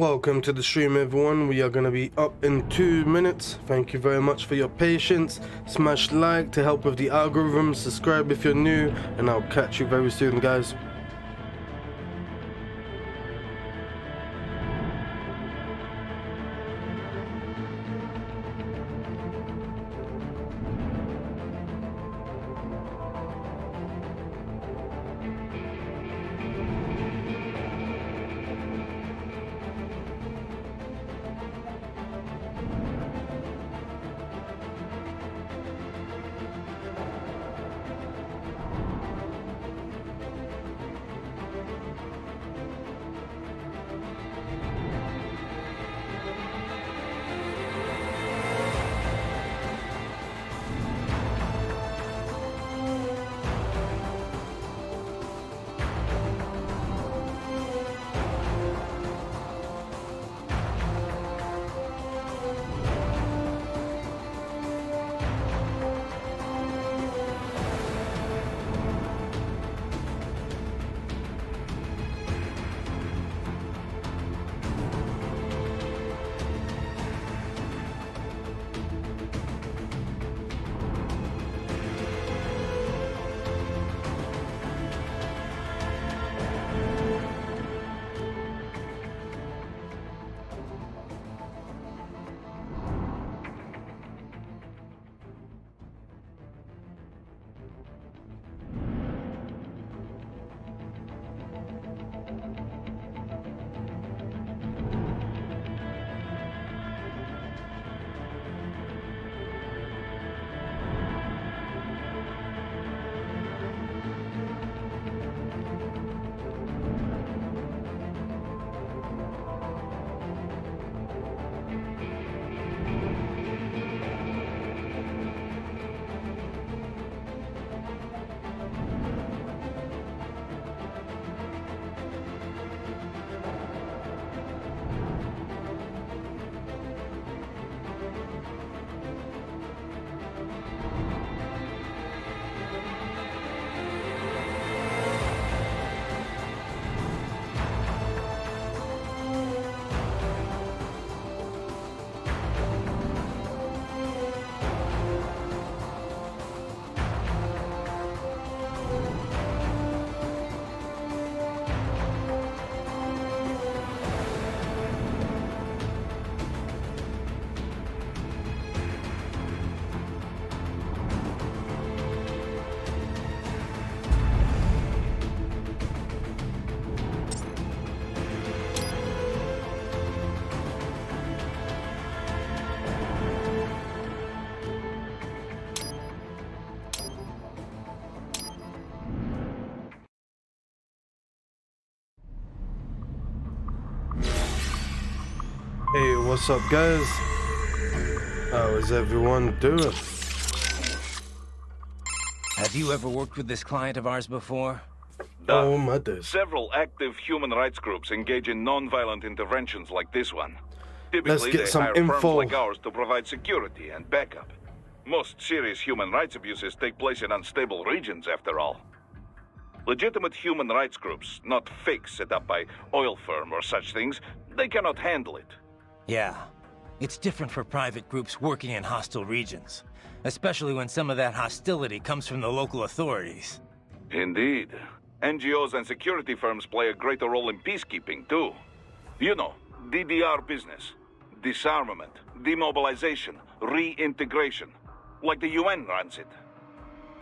Welcome to the stream, everyone. We are going to be up in 2 minutes. Thank you very much for your patience. Smash like to help with the algorithm. Subscribe if you're new, and I'll catch you very soon, guys. Hey, what's up, guys? How is everyone doing? Have you ever worked with this client of ours before? Oh my days. Several active human rights groups engage in non-violent interventions like this one. Let's Typically, get they some hire info. firms like ours to provide security and backup. Most serious human rights abuses take place in unstable regions, after all. Legitimate human rights groups, not fakes set up by oil firm or such things, they cannot handle it. Yeah. It's different for private groups working in hostile regions, especially when some of that hostility comes from the local authorities. Indeed. NGOs and security firms play a greater role in peacekeeping, too. You know, DDR business. Disarmament, demobilization, reintegration. Like the UN runs it.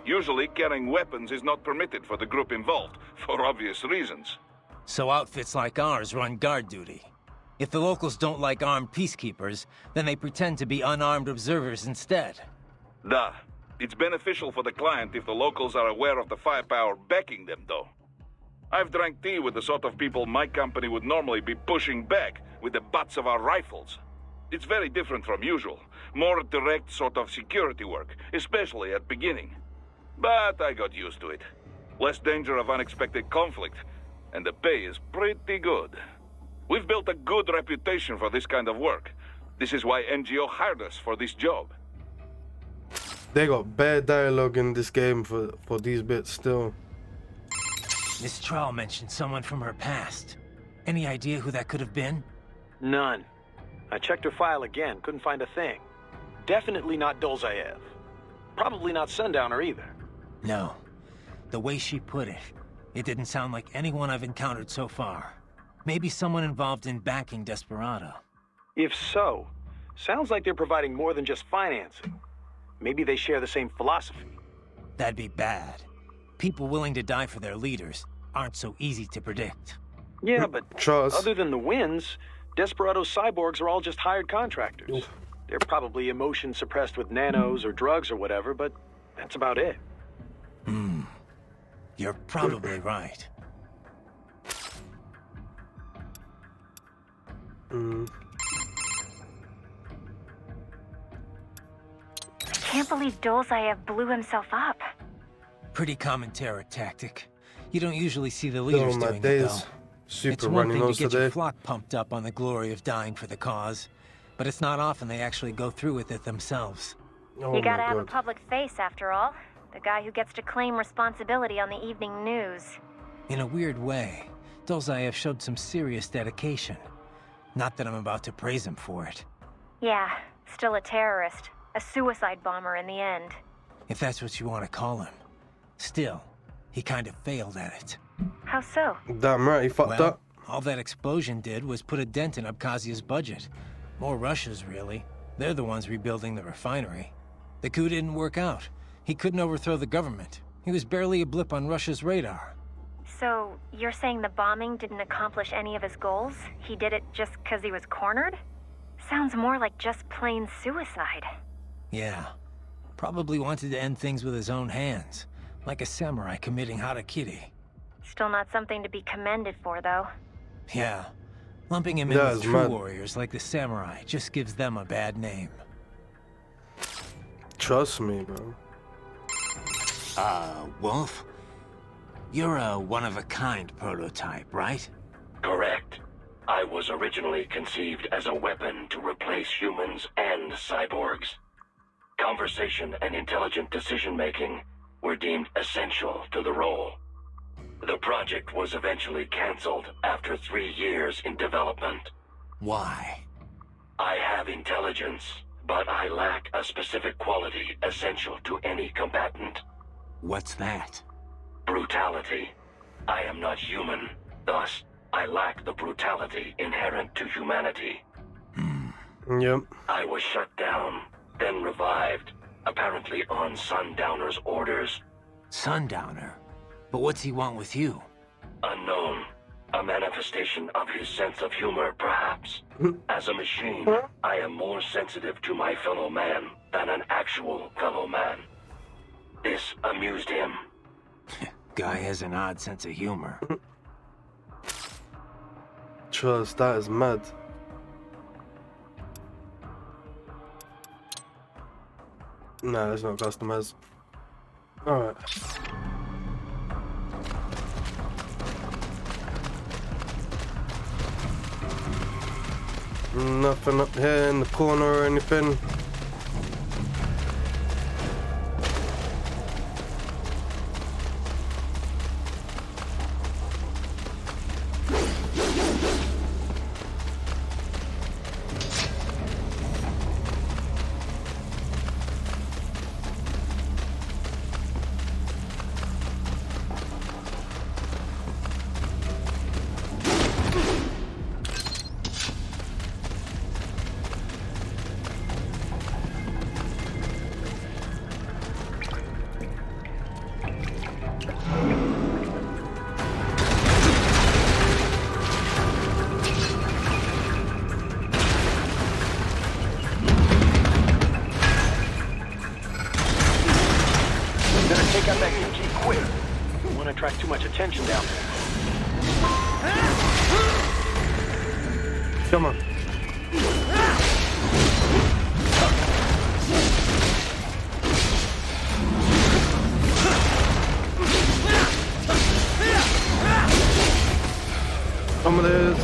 Usually, carrying weapons is not permitted for the group involved, for obvious reasons. So outfits like ours run guard duty. If the locals don't like armed peacekeepers, then they pretend to be unarmed observers instead. Duh. It's beneficial for the client if the locals are aware of the firepower backing them, though. I've drank tea with the sort of people my company would normally be pushing back with the butts of our rifles. It's very different from usual. More direct sort of security work, especially at beginning. But I got used to it. Less danger of unexpected conflict, and the pay is pretty good. We've built a good reputation for this kind of work. This is why NGO hired us for this job. They got bad dialogue in this game for these bits still. Miss Trowell mentioned someone from her past. Any idea who that could have been? None. I checked her file again, couldn't find a thing. Definitely not Dolzaev. Probably not Sundowner either. No. The way she put it, it didn't sound like anyone I've encountered so far. Maybe someone involved in backing Desperado. If so, sounds like they're providing more than just financing. Maybe they share the same philosophy. That'd be bad. People willing to die for their leaders aren't so easy to predict. Yeah, but Trust. other than the wins, Desperado's cyborgs are all just hired contractors. Oof. They're probably emotion suppressed with nanos or drugs or whatever, but that's about it. You're probably right. Can't believe Dolzaev blew himself up. Pretty common terror tactic. You don't usually see the Oh leaders my doing it, days. though. Super It's one running thing to nose get your today. flock pumped up on the glory of dying for the cause, but it's not often they actually go through with it themselves. Oh You my gotta have a god. public face, after all. The guy who gets to claim responsibility on the evening news. In a weird way, Dolzaev showed some serious dedication. Not that I'm about to praise him for it. Yeah, still a terrorist. A suicide bomber in the end. If that's what you want to call him. Still, he kind of failed at it. How so? Damn right, he fucked Well, up. all that explosion did was put a dent in Abkhazia's budget. More Russia's, really. They're the ones rebuilding the refinery. The coup didn't work out. He couldn't overthrow the government. He was barely a blip on Russia's radar. So, you're saying the bombing didn't accomplish any of his goals? He did it just because he was cornered? Sounds more like just plain suicide. Yeah. Probably wanted to end things with his own hands. Like a samurai committing harakiri. Still not something to be commended for, though. Yeah. Lumping him in That with is true mad. warriors like the samurai just gives them a bad name. Trust me, bro. Wolf? You're a one-of-a-kind prototype, right? Correct. I was originally conceived as a weapon to replace humans and cyborgs. Conversation and intelligent decision-making were deemed essential to the role. The project was eventually cancelled after 3 years in development. Why? I have intelligence, but I lack a specific quality essential to any combatant. What's that? Brutality. I am not human, thus I lack the brutality inherent to humanity. Yep. I was shut down, then revived, apparently on Sundowner's orders. Sundowner? But what's he want with you? Unknown. A manifestation of his sense of humor, perhaps. As a machine, I am more sensitive to my fellow man than an actual fellow man. This amused him. Guy has an odd sense of humor. Trust, that is mad. Nah, it's not customized. Alright. Nothing up here in the corner or anything. Better take out that MG quick. Don't want to attract too much attention down there. Come on. Some of this.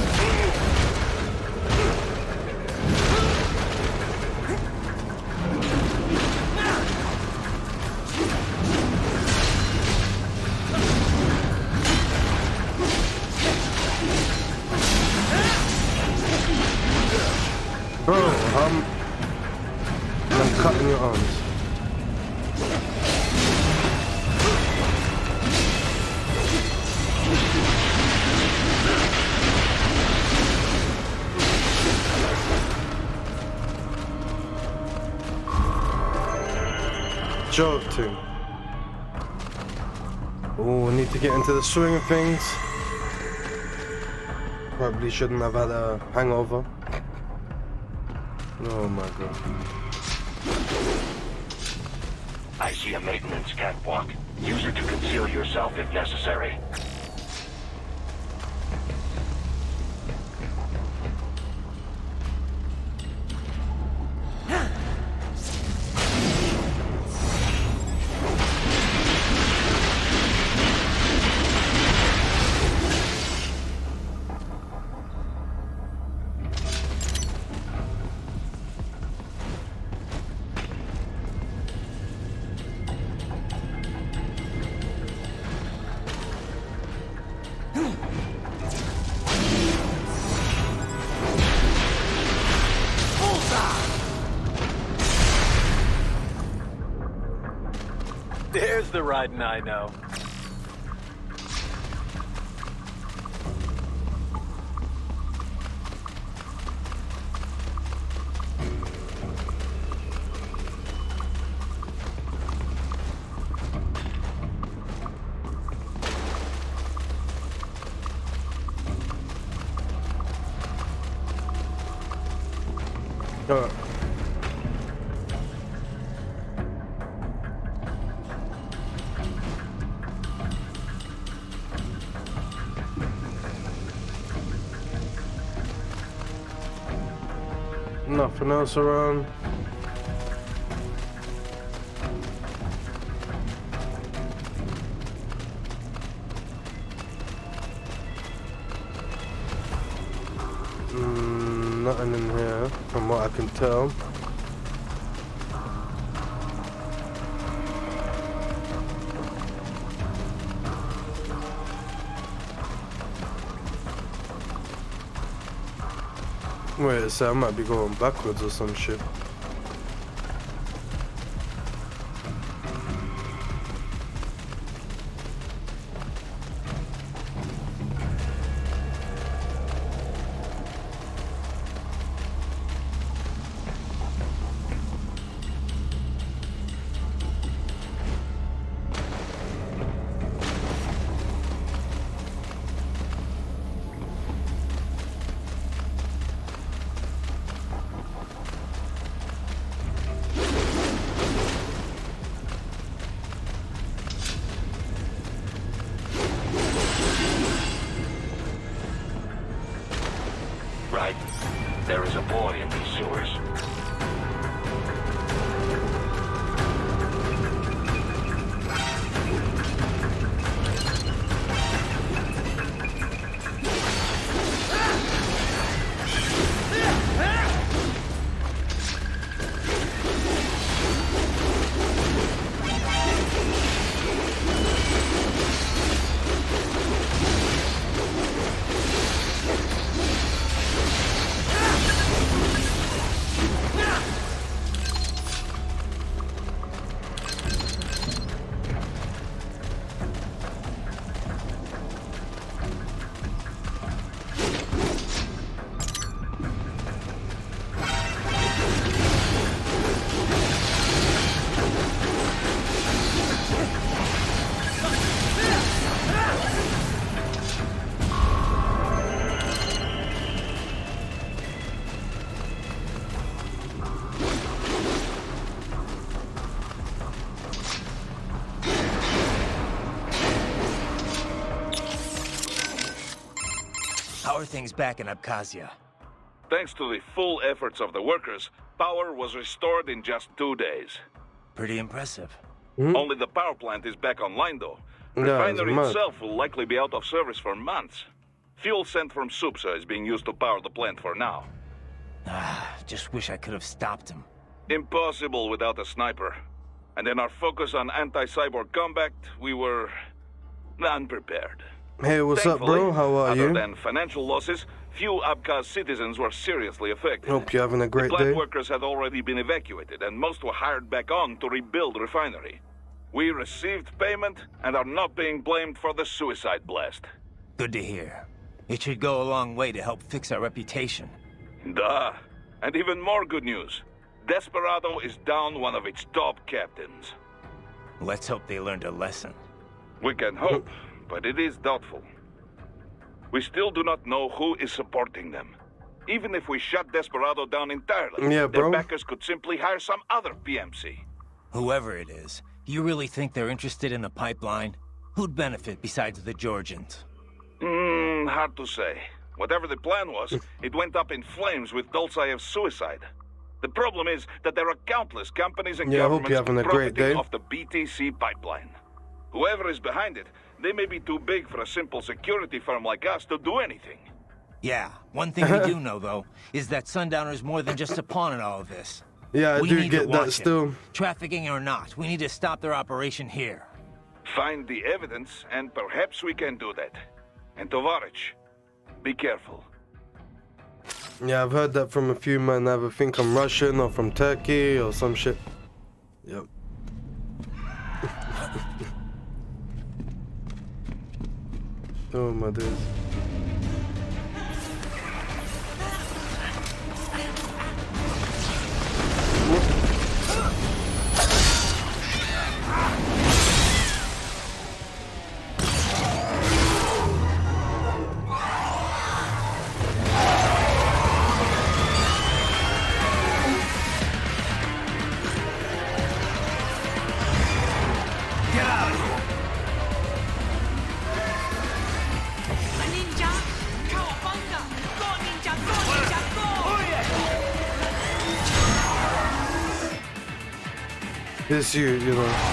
cutting your arms. Jolting. Oh, I need to get into the swing of things. Probably shouldn't have had a hangover. Oh my god. I see a maintenance catwalk. Use it to conceal yourself if necessary. There's the riding I know. Nothing else around. Nothing in here, from what I can tell. Wait, so I might be going backwards or some shit. Right. There is a boy in these sewers. How are things back in Abkhazia? Thanks to the full efforts of the workers, power was restored in just 2 days. Pretty impressive. Only the power plant is back online, though. Yeah, it's Refinery mad. itself will likely be out of service for months. Fuel sent from Supsa is being used to power the plant for now. Just wish I could have stopped him. Impossible without a sniper. And in our focus on anti-cyborg combat, we were unprepared. Hey, what's up, bro? Thankfully, How are other you? than financial losses, few Abkhaz citizens were seriously affected. Hope you're having a The great plant day. workers had already been evacuated, and most were hired back on to rebuild the refinery. We received payment and are not being blamed for the suicide blast. Good to hear. It should go a long way to help fix our reputation. Duh. And even more good news. Desperado is down one of its top captains. Let's hope they learned a lesson. We can hope, but it is doubtful. We still do not know who is supporting them. Even if we shut Desperado down entirely, Yeah, their bro. backers could simply hire some other PMC. Whoever it is, do you really think they're interested in the pipeline? Who'd benefit besides the Georgians? Hard to say. Whatever the plan was, it went up in flames with Dolzaev's suicide. The problem is that there are countless companies and Yeah, I hope you're governments having a great profiting day. off the BTC pipeline. Whoever is behind it, they may be too big for a simple security firm like us to do anything. Yeah, one thing we do know, though, is that Sundowner's more than just a pawn in all of this. Yeah, I We do need to get that watch still. him. Trafficking or not, we need to stop their operation here. Find the evidence, and perhaps we can do that. And Tovarich, be careful. Yeah, I've heard that from a few men. I either think I'm Russian or from Turkey or some shit. Yep. Oh my days. Ninja! Cowabunga! Go ninja! Go ninja! Go! It's you know.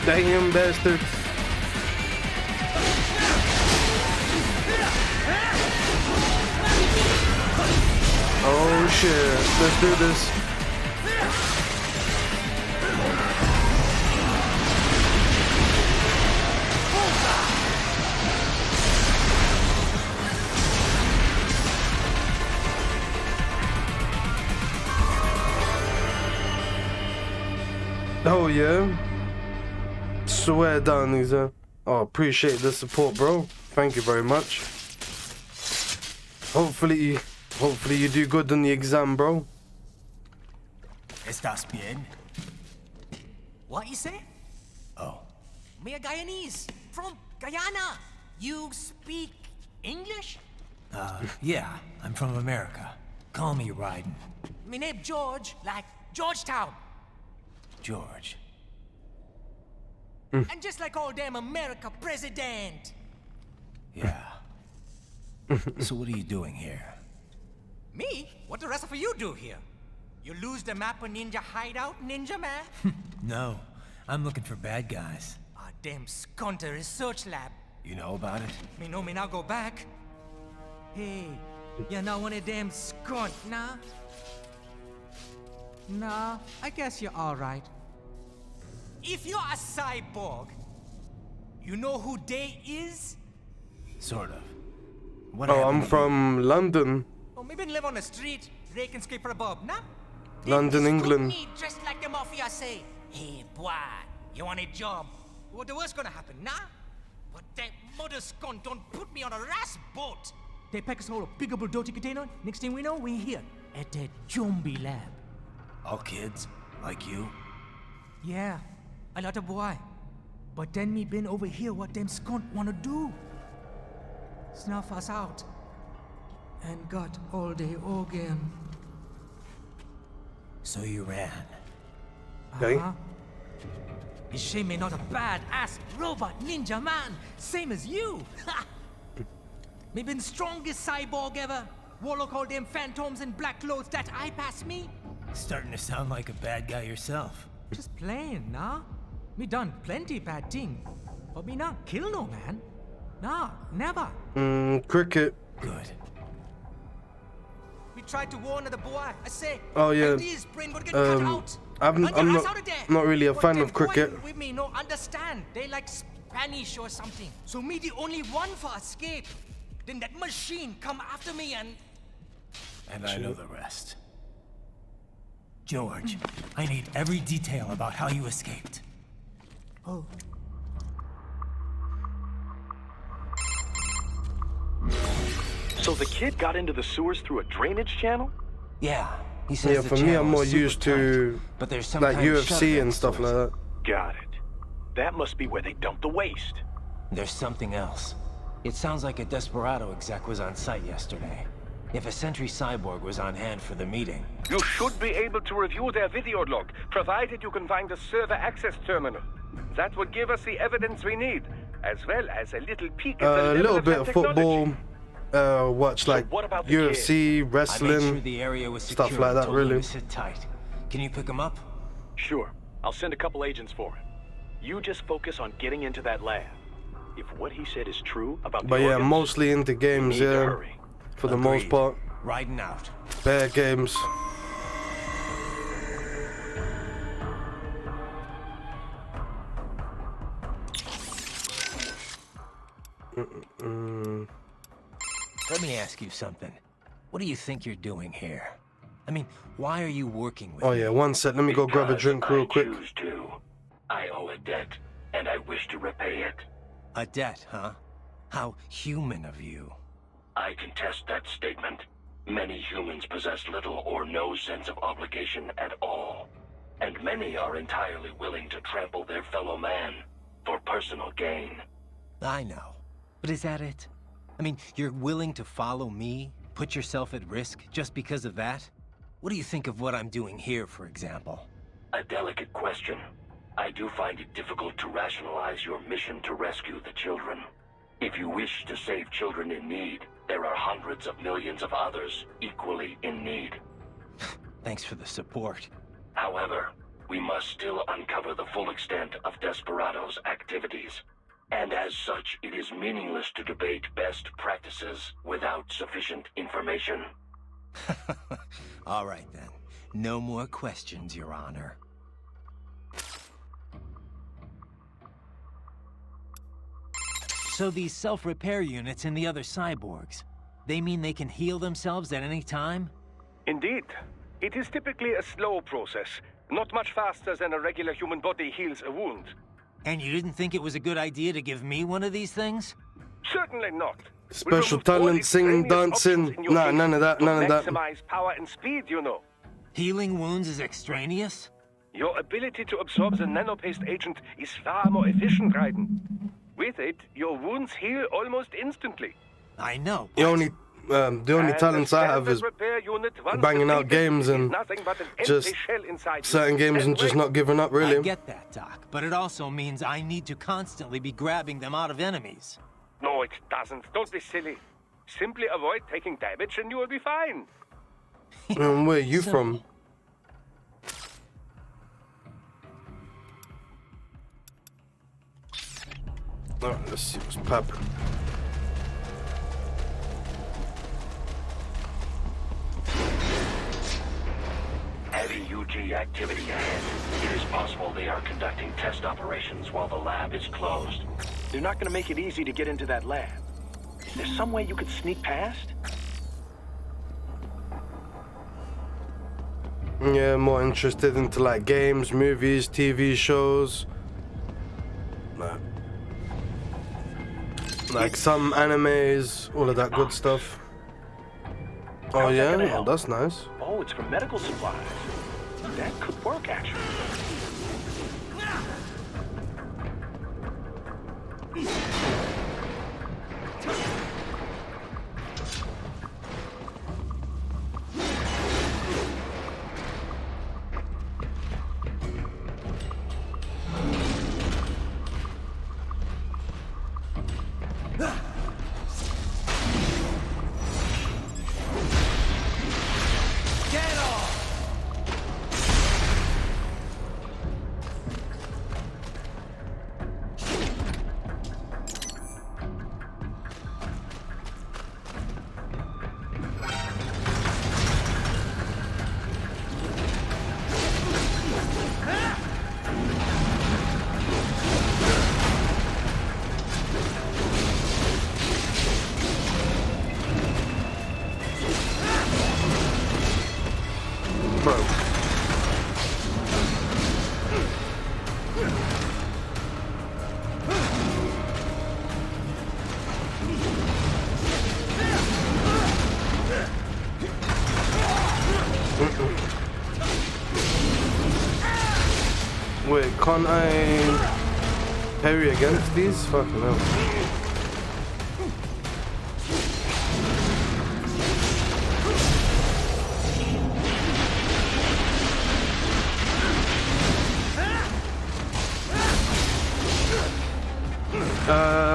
Damn bastards. Oh shit, let's do this. Oh yeah. Swear down, Nisa. Oh, appreciate the support, bro. Thank you very much. Hopefully you do good on the exam, bro. Estás bien? What you say? Oh, Me a Guyanese from Guyana. You speak English? yeah, I'm from America. Call me Ryden. Me name George, like Georgetown. George. And just like all damn America president. Yeah. So what are you doing here? Me? What the rest of you do here? You lose the map of Ninja hideout, Ninja man? No, I'm looking for bad guys. Ah, damn Skunter research lab. You know about it? Me know me now go back. Hey, you're not one of them skunt, nah? Nah, I guess you're alright. If you're a cyborg, you know who they is? Sort of. What Oh, happened I'm to from London. Or maybe live on the street, rake and scrape for a bob, nah? London, Them England. scrutiny Dressed like the mafia say, hey boy, you want a job? What the worst gonna happen, nah? But that mother scunt don't put me on a ras boat. They pack us all a big old dirty container. Next thing we know, we're here at that zombie lab. All kids? Like you? Yeah, a lot of boy. But then me been over here what them skunt wanna do. Snuff us out. And got all day again. So you ran. Okay. It's shame me not a bad-ass robot ninja man, same as you. Me been strongest cyborg ever. Warlock all them phantoms in black clothes that eye pass me. Starting to sound like a bad guy yourself. Just playing, nah? Me done plenty bad thing. But me not kill no man. Nah, never. Cricket. Good. We tried to warn the boy. I say, Oh, yeah. ideas brain would get cut out. I'm Run your not- ass out of there. not really a But fan them of cricket. boy with me no understand. They like Spanish or something. So me the only one for escape. Then that machine come after me and And I know the rest. George, I need every detail about how you escaped. oh. So the kid got into the sewers through a drainage channel? Yeah, he says Yeah, the for me, channel I'm more is super used to tight, but there's some like kind of UFC shut and stuff like source. that. Got it. That must be where they dumped the waste. There's something else. It sounds like a Desperado exec was on site yesterday. If a Sentry Cyborg was on hand for the meeting. You should be able to review their video log, provided you can find a server access terminal. That would give us the evidence we need, as well as a little peek at the A level little of bit their of technology. football. Watch like what about the UFC, I made wrestling. sure the area was secure. stuff like that, and told him really. to sit tight. Can you pick him up? Sure. I'll send a couple agents for him. You just focus on getting into that lab. If what he said is true about But the yeah, organs, mostly into you games, need to yeah. hurry. For the most Agreed. part. Riding out. Bear games. Let me ask you something. What do you think you're doing here? I mean, why are you working with Oh me? yeah, one sec. Let me go grab a Because drink real I quick. choose to. I owe a debt, and I wish to repay it. A debt, huh? How human of you. I contest that statement. Many humans possess little or no sense of obligation at all. And many are entirely willing to trample their fellow man for personal gain. I know. But is that it? I mean, you're willing to follow me? Put yourself at risk just because of that? What do you think of what I'm doing here, for example? A delicate question. I do find it difficult to rationalize your mission to rescue the children. If you wish to save children in need, there are hundreds of millions of others equally in need. Thanks for the support. However, we must still uncover the full extent of Desperado's activities. And as such, it is meaningless to debate best practices without sufficient information. All right, then. No more questions, Your Honor. So these self-repair units in the other cyborgs, they mean they can heal themselves at any time? Indeed. It is typically a slow process, not much faster than a regular human body heals a wound. And you didn't think it was a good idea to give me one of these things? Certainly not. Special We removed all talent, singing, extraneous dancing. options in your Nah, case none of that, to none of that. maximize power and speed, you know. Healing wounds is extraneous? Your ability to absorb the nanopaste agent is far more efficient, Raiden. With it, your wounds heal almost instantly. I know. The only And talents the I have standard is repair unit, once banging out depleted, games is and nothing but an just empty shell inside you. certain games and just when- not giving up, I really. get that, Doc, but it also means I need to constantly be grabbing them out of enemies. No, it doesn't. Don't be silly. Simply avoid taking damage and you will be fine. Where are you So- from? Alright, let's see what's poppin'. Heavy UG activity ahead. It is possible they are conducting test operations while the lab is closed. They're not gonna make it easy to get into that lab. Is there some way you could sneak past? Yeah, more interested into like games, movies, TV shows. Like some animes, all of that good stuff. Oh How's that yeah, gonna oh, help? that's nice. Oh, it's for medical supplies. That could work, actually. Get off! Bro. Wait, can't I parry against these? Fucking hell.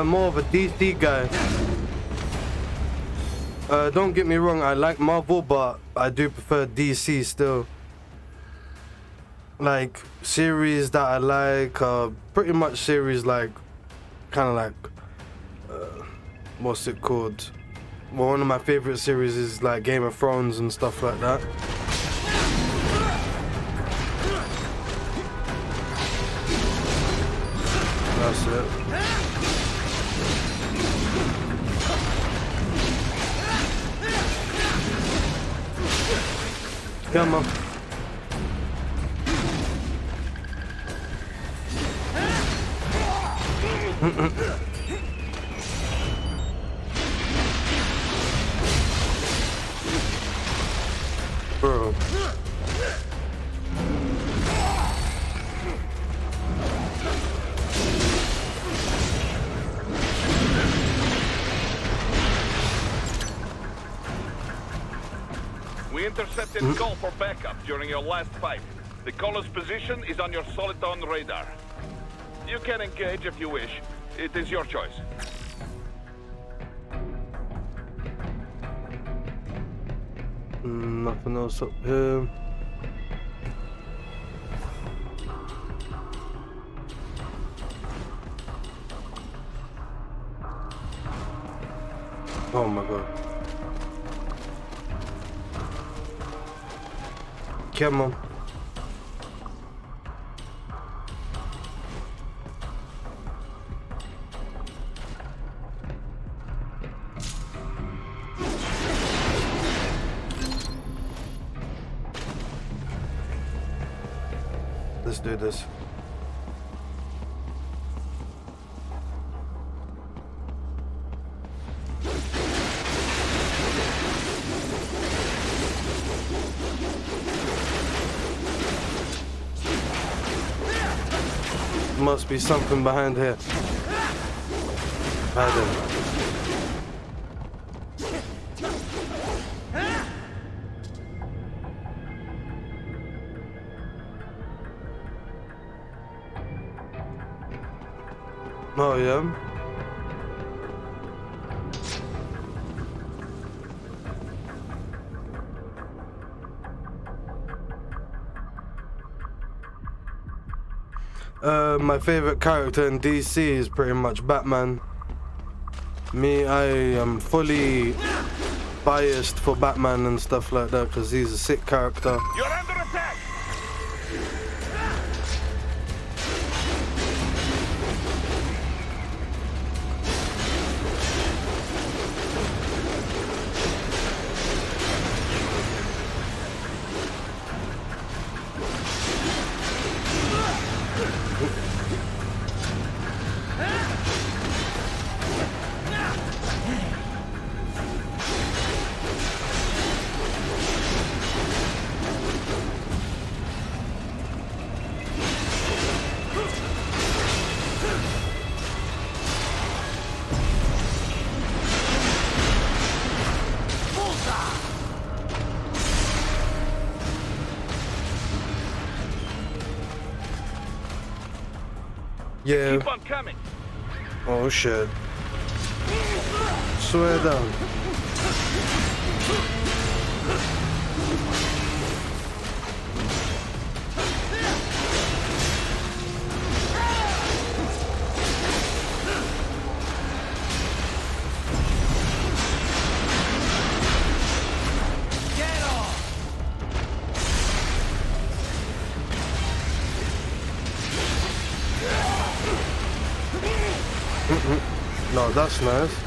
More of a DC guy. Don't get me wrong, I like Marvel, but I do prefer DC still. Like, series that I like are pretty much series like, kind of like, what's it called? Well, one of my favorite series is like Game of Thrones and stuff like that. That's it. Come on. Bro. We intercepted call for backup during your last fight. The caller's position is on your Soliton radar. You can engage if you wish. It is your choice. Nothing else up here. Oh my god. Come on. Let's do this. Must be something behind here. Adam. Oh yeah. My favorite character in DC is pretty much Batman. Me, I am fully biased for Batman and stuff like that because he's a sick character. You're under attack! Yeah. Keep on coming. Oh shit. swear down. No, that's nice.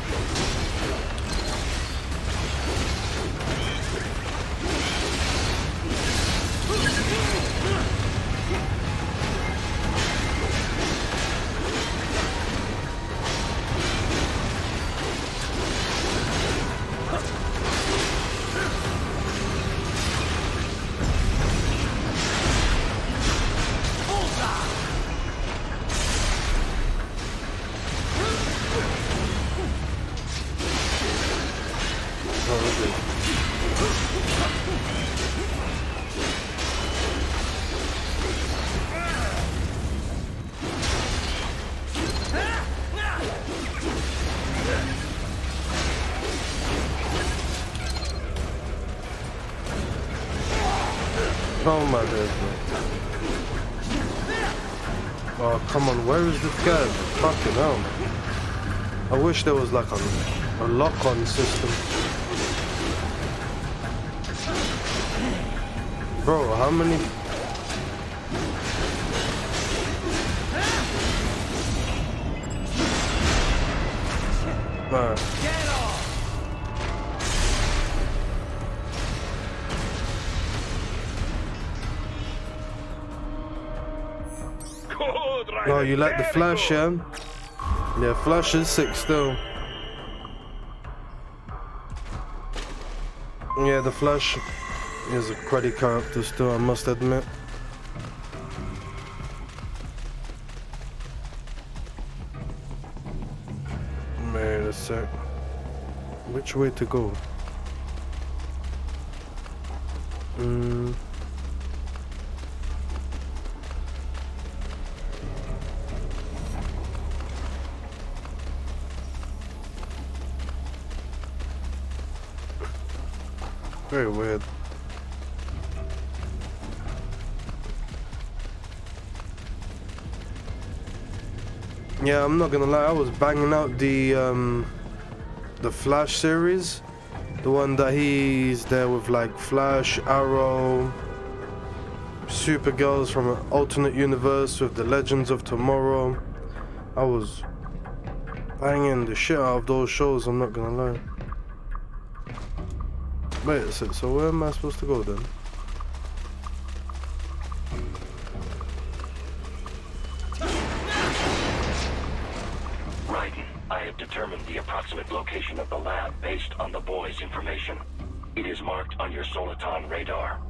Oh my days, man. Oh, come on, where is this guy? Fucking hell, man. I wish there was like a lock-on system. Bro, how many... Man. No, you like the Flash, yeah? Yeah, Flash is sick still. Yeah, the Flash is a cruddy character still, I must admit. Man, a sec. Which way to go? Very weird. Yeah, I'm not gonna lie, I was banging out the Flash series. The one that he's there with like Flash, Arrow, Supergirls from an alternate universe with the Legends of Tomorrow. I was banging the shit out of those shows, I'm not gonna lie. Wait a sec, so where am I supposed to go then? Raiden, I have determined the approximate location of the lab based on the boy's information. It is marked on your Soliton radar.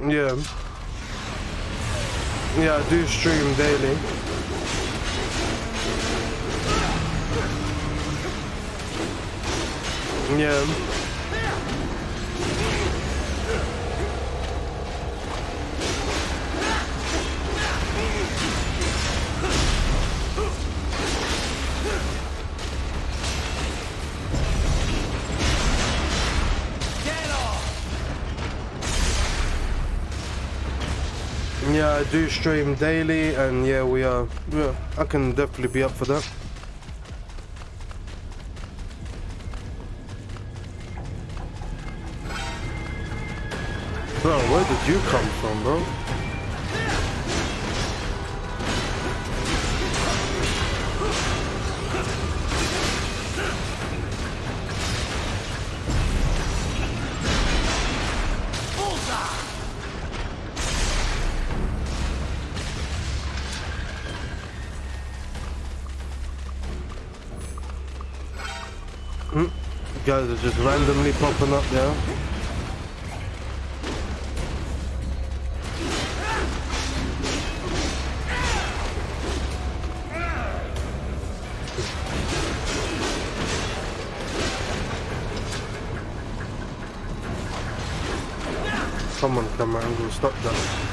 Yeah. Yeah, I do stream daily. Yeah. Yeah, I do stream daily, and yeah, I can definitely be up for that. Bro, where did you come from, bro? guys are just randomly popping up there. Come on, camera angle, stop that.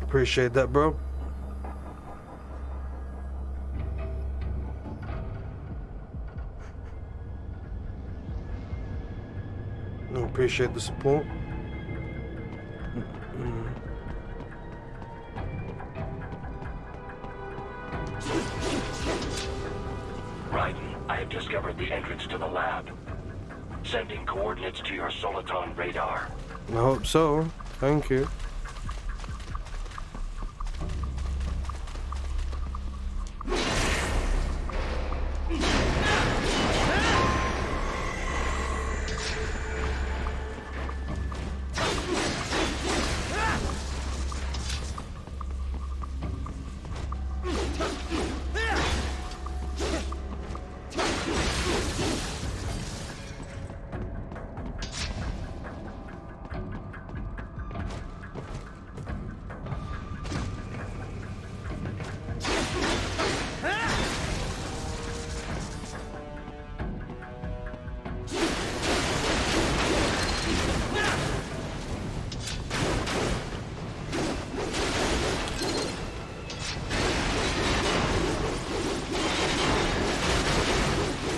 Appreciate that, bro. Appreciate the support. Raiden, I have discovered the entrance to the lab. Sending coordinates to your Soliton radar. I hope so. Thank you.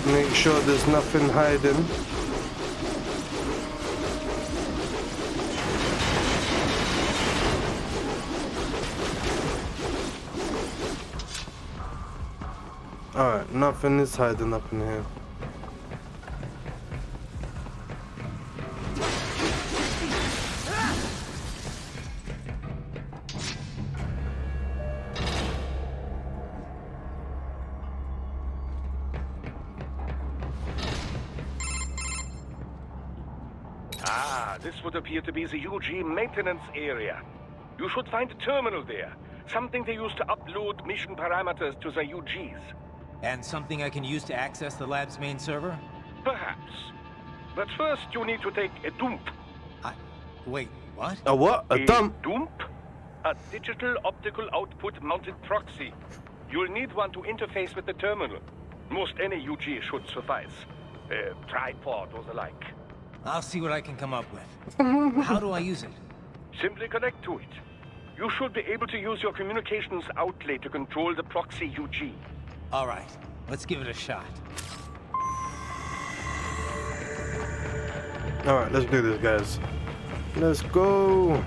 Make sure there's nothing hiding. Alright, nothing is hiding up in here. This would appear to be the UG maintenance area. You should find a terminal there. Something they use to upload mission parameters to the UGs. And something I can use to access the lab's main server? Perhaps. But first you need to take a dump. Wait, what? A what? A dump? Dump? A digital optical output mounted proxy. You'll need one to interface with the terminal. Most any UG should suffice. A tripod or the like. I'll see what I can come up with. How do I use it? Simply connect to it. You should be able to use your communications outlet to control the proxy UG. All right, let's give it a shot. All right, let's do this, guys. Let's go.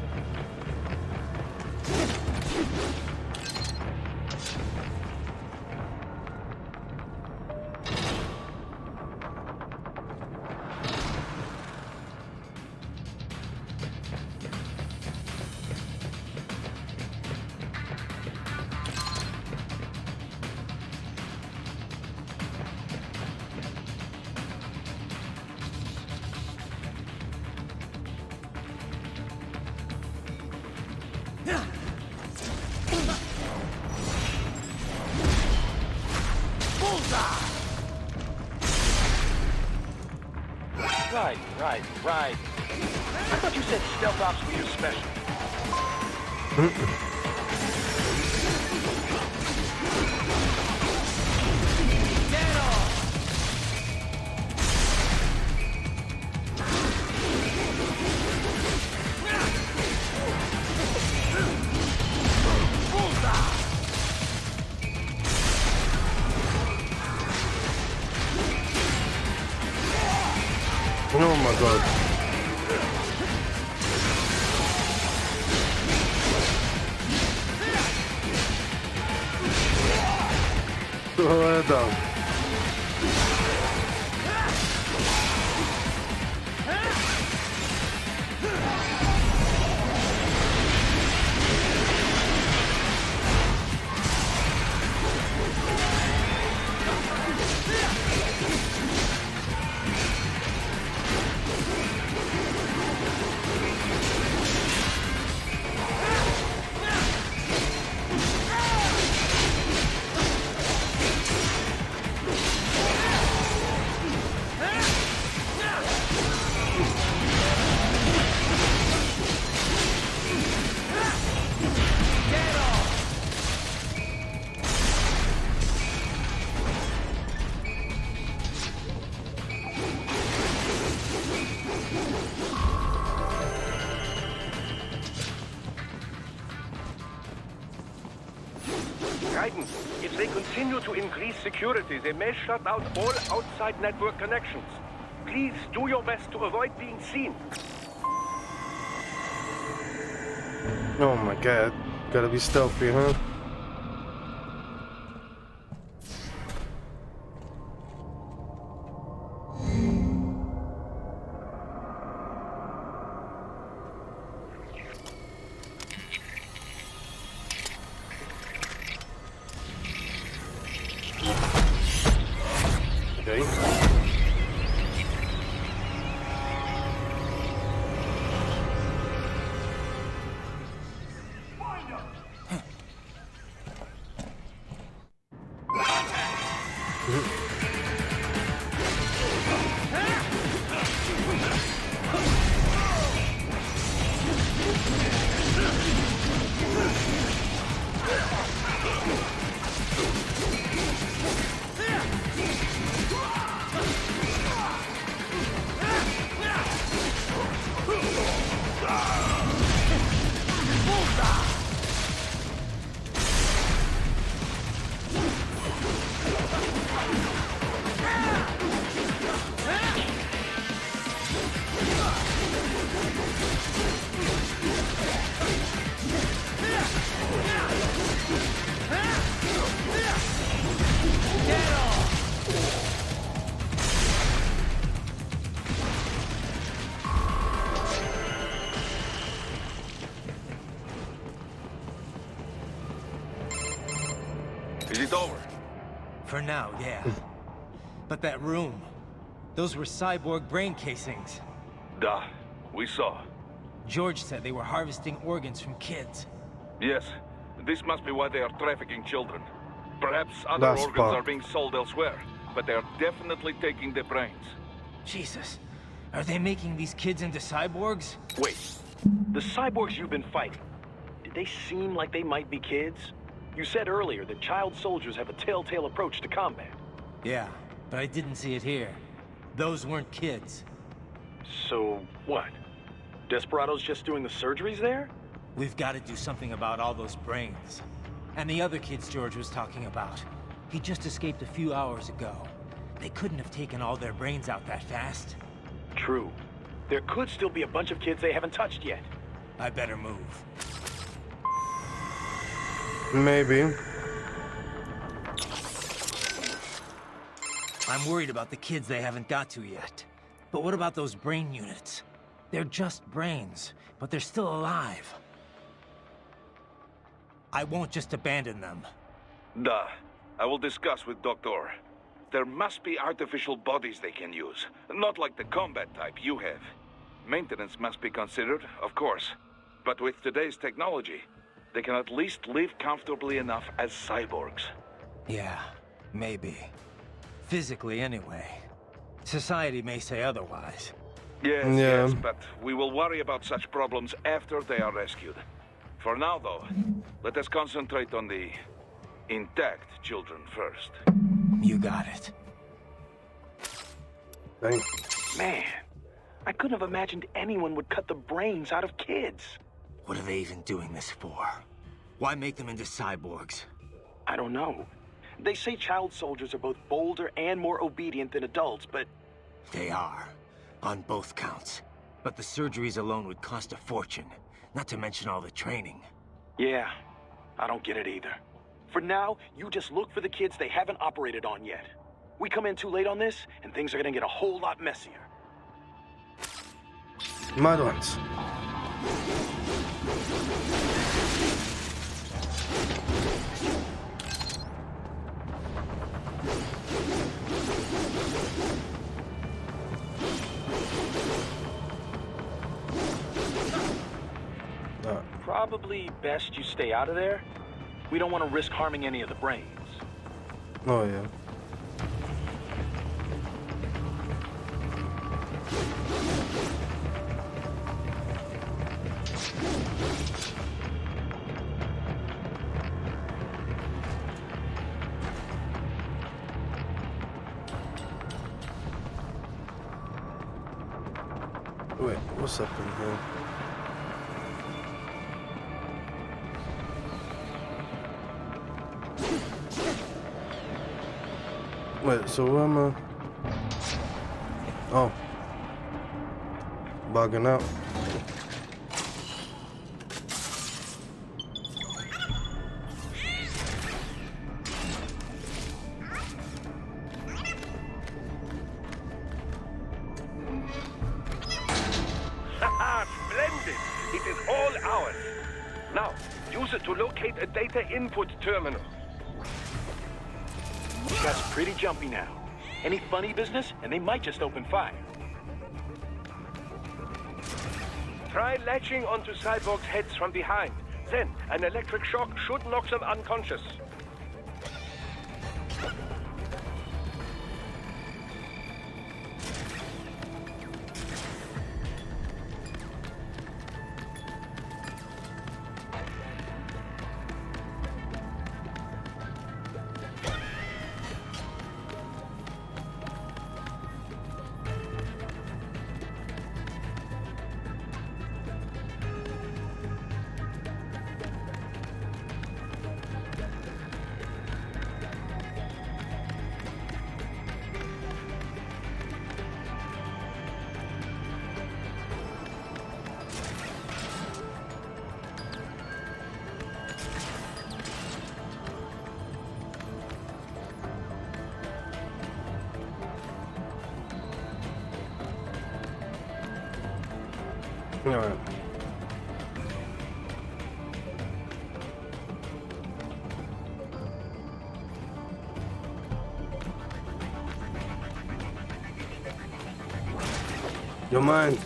Right. I thought you said stealth ops were your special. Get off! Oh my god. Well done. Raiden, if they continue to increase security, they may shut out all outside network connections. Please do your best to avoid being seen. Oh my god. Gotta be stealthy, huh? Okay. Is it over? For now, yeah. But that room, those were cyborg brain casings. Duh. We saw. George said they were harvesting organs from kids. Yes. This must be why they are trafficking children. Perhaps other That's organs fine. are being sold elsewhere, but they are definitely taking the brains. Jesus. Are they making these kids into cyborgs? Wait, the cyborgs you've been fighting, did they seem like they might be kids? You said earlier that child soldiers have a telltale approach to combat. Yeah, but I didn't see it here. Those weren't kids. So, what? Desperado's just doing the surgeries there? We've got to do something about all those brains. And the other kids George was talking about. He just escaped a few hours ago. They couldn't have taken all their brains out that fast. True. There could still be a bunch of kids they haven't touched yet. I better move. Maybe. I'm worried about the kids they haven't got to yet. But what about those brain units? They're just brains, but they're still alive. I won't just abandon them. Duh. I will discuss with Doctor. There must be artificial bodies they can use, not like the combat type you have. Maintenance must be considered, of course. But with today's technology, they can at least live comfortably enough as cyborgs. Yeah, maybe. Physically, anyway. Society may say otherwise. Yes, Yeah. yes, but we will worry about such problems after they are rescued. For now, though, let us concentrate on the intact children first. You got it. Thank Man, I couldn't have imagined anyone would cut the brains out of kids. What are they even doing this for? Why make them into cyborgs? I don't know. They say child soldiers are both bolder and more obedient than adults, but They are. On both counts. But the surgeries alone would cost a fortune, not to mention all the training. Yeah, I don't get it either. For now, you just look for the kids they haven't operated on yet. We come in too late on this, and things are gonna get a whole lot messier. Mad ones. Probably best you stay out of there. We don't want to risk harming any of the brains. Oh, yeah. Wait, what's up in here? Wait, so where am I? Oh. Bugging out. Splendid! It is all ours. Now, use it to locate a data input terminal. You guys are pretty jumpy now. Any funny business, and they might just open fire. Try latching onto Cyborg's heads from behind. Then, an electric shock should knock them unconscious. Alright. You're mine.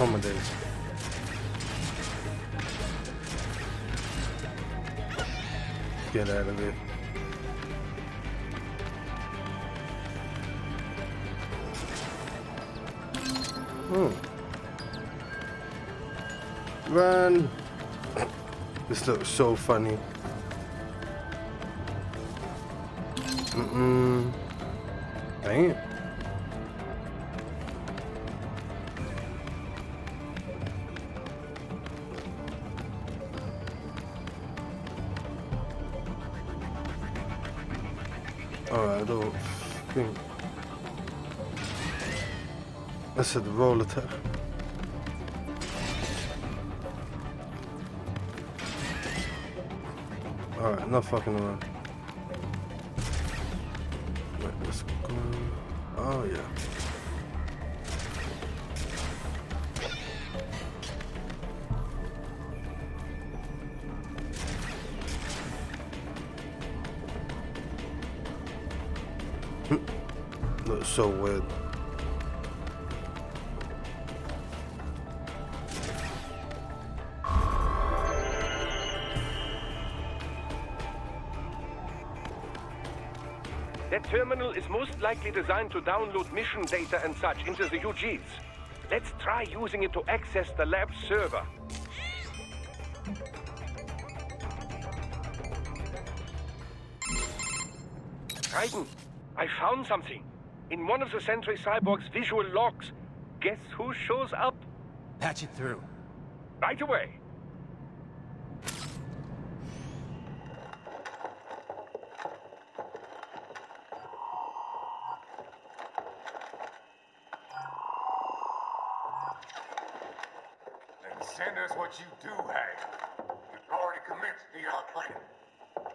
Oh my days. Get out of it. Oh. Run. This looks so funny. Dang it. Alright, I don't think. I said roll attack. Alright, not fucking around. Right, let's go. Oh yeah. Looks so weird. That terminal is most likely designed to download mission data and such into the UGs. Let's try using it to access the lab server. Raiden, I found something. In one of the Sentry Cyborg's visual logs. Guess who shows up? Patch it through. Right away. Then send us what you do have. We've already commenced the plan.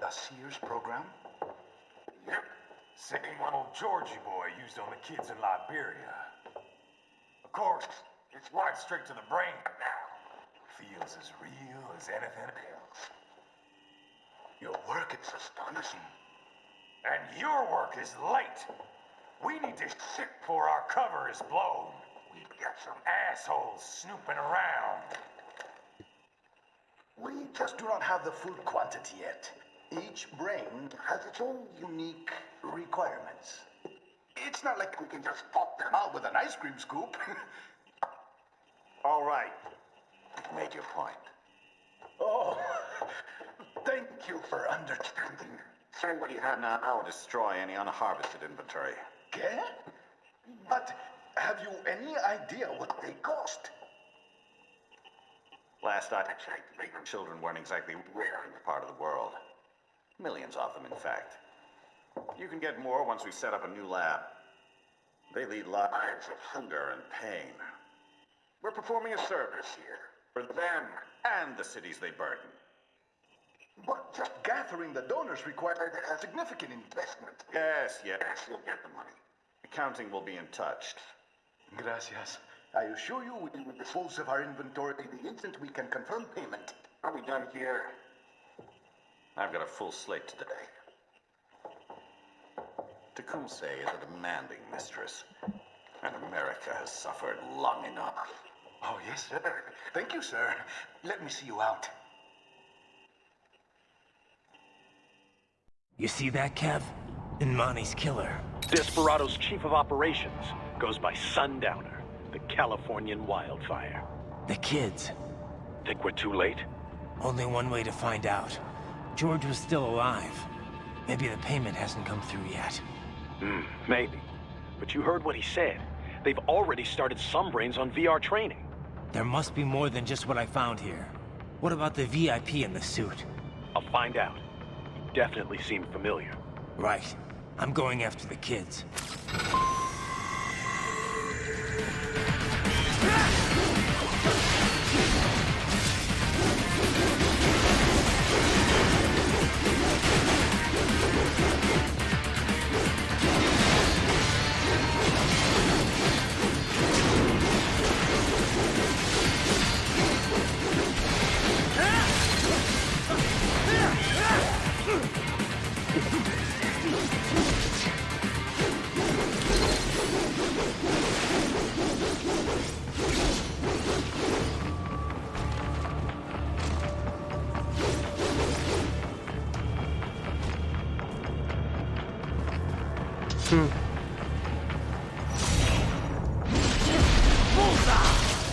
The Sears program? Yep. Same one old Georgie boy used on the kids in Liberia. Of course, it's right straight to the brain now. Feels as real as anything else. Your work is astonishing. And your work is late. We need to shit before our cover is blown. We've got some assholes snooping around. We just do not have the full quantity yet. Each brain has its own unique requirements. It's not like we can just pop them out with an ice cream scoop. All right. You've made your point. Oh, thank you for understanding. Send what you have now. I'll destroy any unharvested inventory. Okay? But have you any idea what they cost? Last I checked, the children weren't exactly rare in this part of the world. Millions of them, in fact. You can get more once we set up a new lab. They lead lives of hunger and pain. We're performing a service here for them and the cities they burden. But just gathering the donors required a significant investment. Yes, you'll get the money. Accounting will be in touch. Gracias. I assure you we will dispose of our inventory the instant we can confirm payment. Are we done here? I've got a full slate today. Tecumseh is a demanding mistress, and America has suffered long enough. Oh, yes, sir. Thank you, sir. Let me see you out. You see that, Kev? Imani's killer. Desperado's chief of operations goes by Sundowner, the Californian wildfire. The kids. Think we're too late? Only one way to find out. George was still alive. Maybe the payment hasn't come through yet. Maybe. But you heard what he said. They've already started some brains on VR training. There must be more than just what I found here. What about the VIP in the suit? I'll find out. He definitely seemed familiar. Right. I'm going after the kids.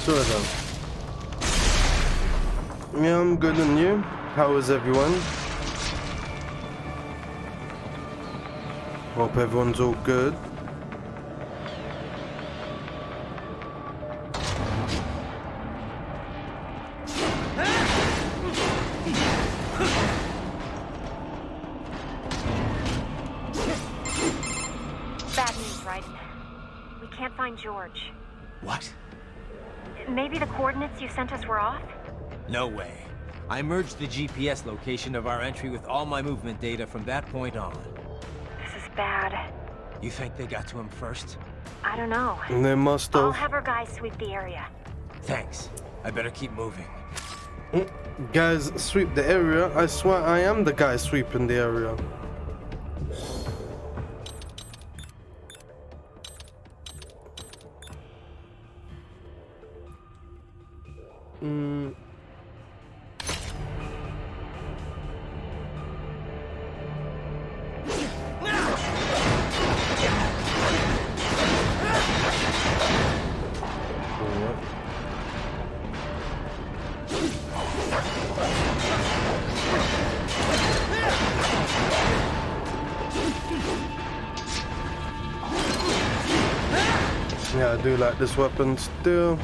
Sure then. Yeah, I'm good, and you? How is everyone? Hope everyone's all good. Bad news, Raiden. We can't find George. What? Maybe the coordinates you sent us were off? No way. I merged the GPS location of our entry with all my movement data from that point on. This is bad. You think they got to him first? I don't know. They must I'll have. have our guys sweep the area. Thanks. I better keep moving. Guys, sweep the area. I swear I am the guy sweeping the area. Yeah, I do like this weapon still.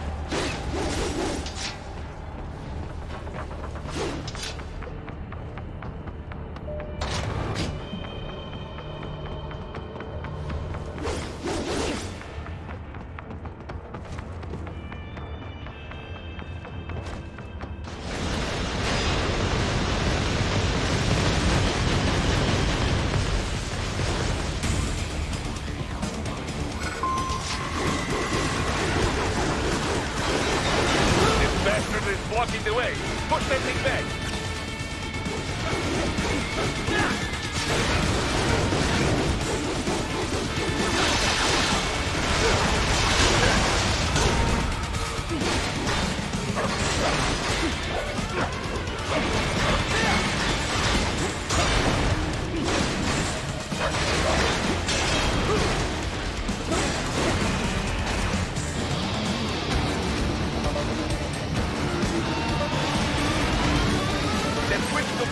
Blocking the way. Push that thing back.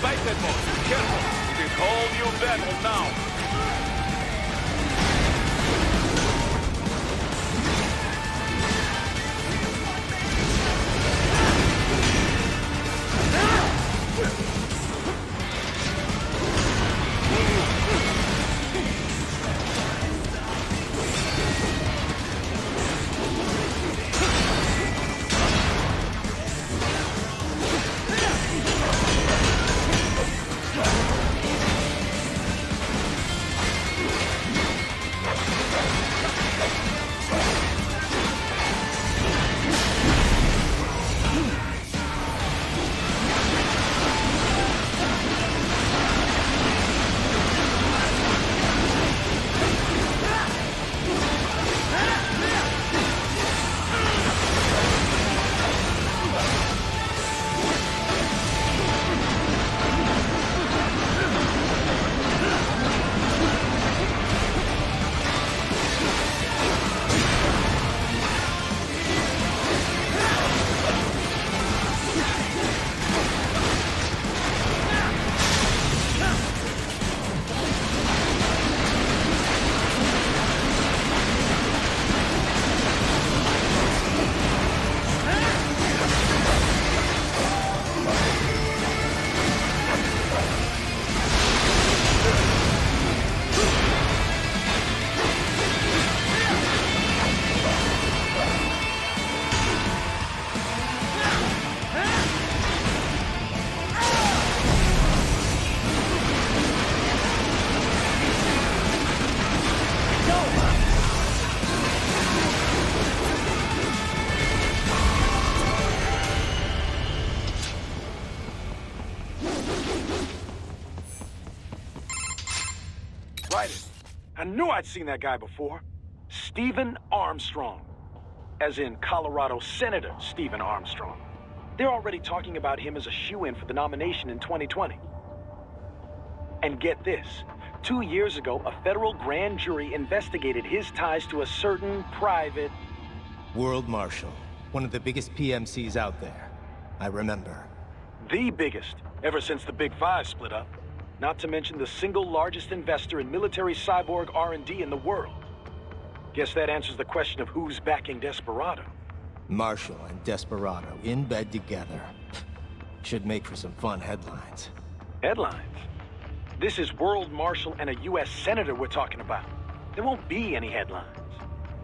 Biped mode. Careful. It is whole new battle now. I knew I'd seen that guy before. Stephen Armstrong. As in Colorado Senator Stephen Armstrong. They're already talking about him as a shoo-in for the nomination in 2020. And get this. 2 years ago, a federal grand jury investigated his ties to a certain private... World Marshal. One of the biggest PMCs out there. I remember. The biggest, ever since the Big Five split up. Not to mention the single largest investor in military cyborg R&D in the world. Guess that answers the question of who's backing Desperado. Marshall and Desperado in bed together. Should make for some fun headlines. Headlines? This is World Marshal and a U.S. Senator we're talking about. there won't be any headlines.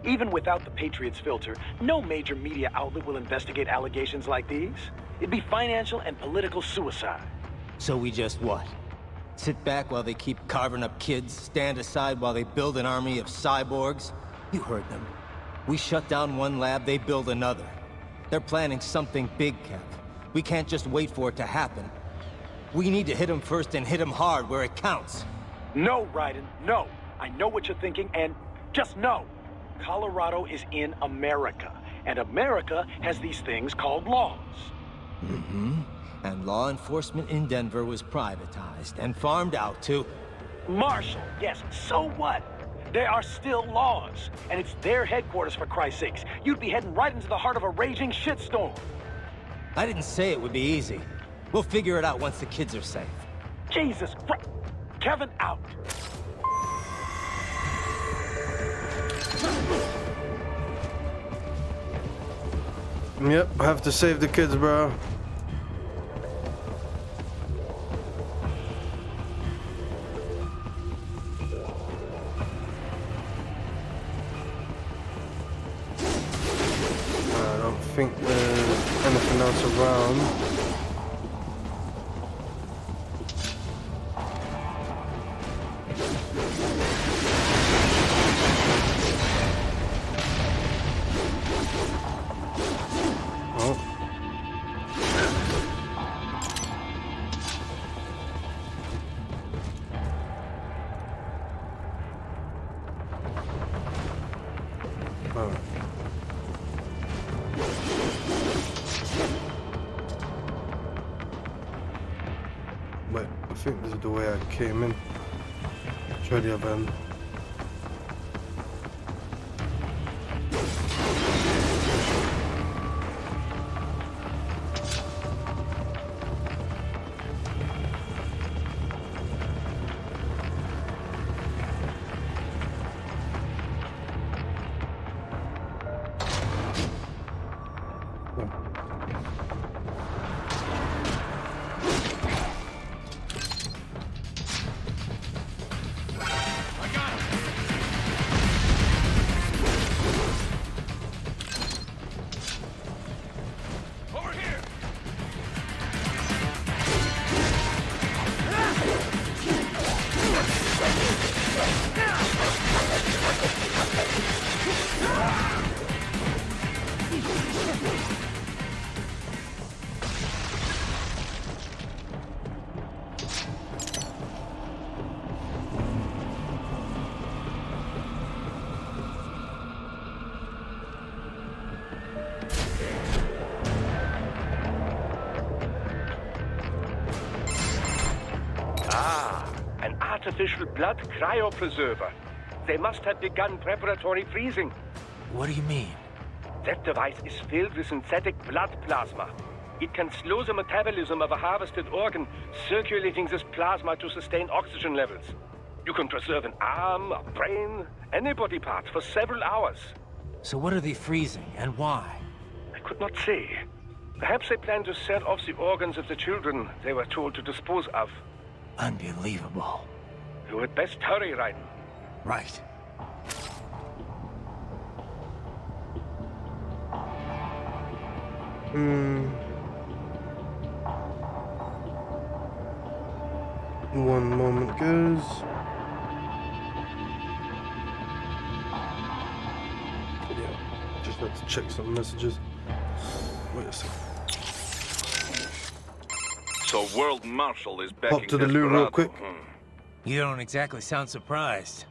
Even without the Patriots filter, no major media outlet will investigate allegations like these. It'd be financial and political suicide. So we just what? Sit back while they keep carving up kids, stand aside while they build an army of cyborgs? You heard them. We shut down one lab, they build another. They're planning something big, Kev. We can't just wait for it to happen. We need to hit them first and hit them hard where it counts. No, Raiden, no. I know what you're thinking, and just no. Colorado is in America, and America has these things called laws. Mm-hmm. And law enforcement in Denver was privatized and farmed out to... Marshall, yes, so what? There are still laws, and it's their headquarters, for Christ's sakes. You'd be heading right into the heart of a raging shitstorm. I didn't say it would be easy. We'll figure it out once the kids are safe. Jesus Christ. Kevin, out. Yep, I have to save the kids, bro. I don't think there's anything else around. Wait, I think this is the way I came in. Try the other end. Artificial blood cryopreserver. They must have begun preparatory freezing. What do you mean? That device is filled with synthetic blood plasma. It can slow the metabolism of a harvested organ, circulating this plasma to sustain oxygen levels. You can preserve an arm, a brain, any body part for several hours. So what are they freezing, and why? I could not say. Perhaps they plan to sell off the organs of the children they were told to dispose of. Unbelievable. You had best hurry, Raiden. Right. One moment, guys. Yeah, just had to check some messages. Wait a second. So World Marshal is backing Pop to the loo real quick. You don't exactly sound surprised.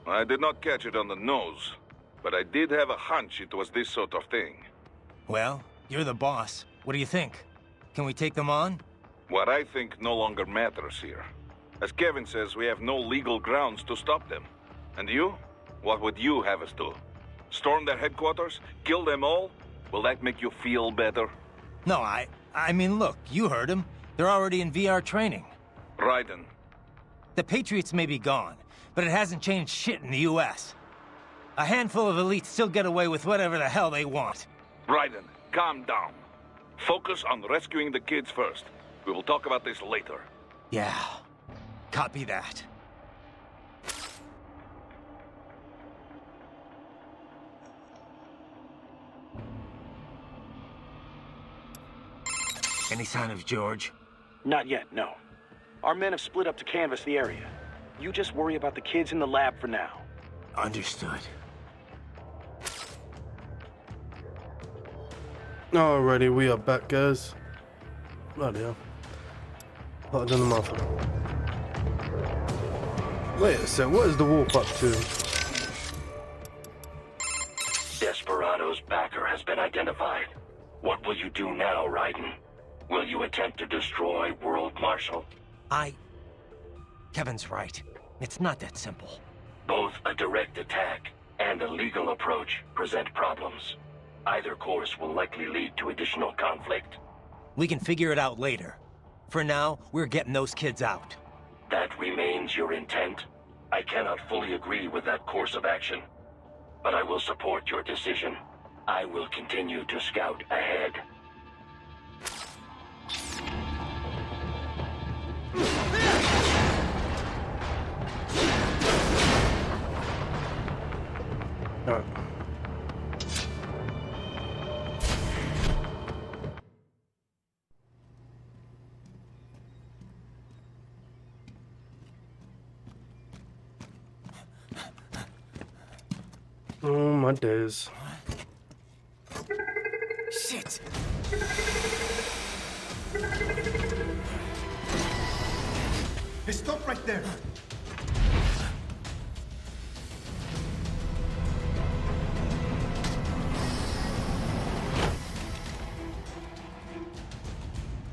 I did not catch it on the nose, but I did have a hunch it was this sort of thing. Well, you're the boss. What do you think? Can we take them on? What I think no longer matters here. As Kevin says, we have no legal grounds to stop them. And you? What would you have us do? Storm their headquarters? Kill them all? Will that make you feel better? No, I mean, look, you heard them. They're already in VR training. Raiden. The Patriots may be gone, but it hasn't changed shit in the U.S. A handful of elites still get away with whatever the hell they want. Raiden, calm down. Focus on rescuing the kids first. We will talk about this later. Yeah, copy that. Any sign of George? Not yet, no. Our men have split up to canvass the area. You just worry about the kids in the lab for now. Understood. Alrighty, we are back, guys. Bloody hell. Hotter than the mother. Wait a sec, what is the warp up to? Desperado's backer has been identified. What will you do now, Raiden? Will you attempt to destroy World Marshal? Kevin's right. It's not that simple. Both a direct attack and a legal approach present problems. Either course will likely lead to additional conflict. We can figure it out later. For now, we're getting those kids out. That remains your intent? I cannot fully agree with that course of action, but I will support your decision. I will continue to scout ahead. Alright. Oh my days. Shit! Hey, stop right there.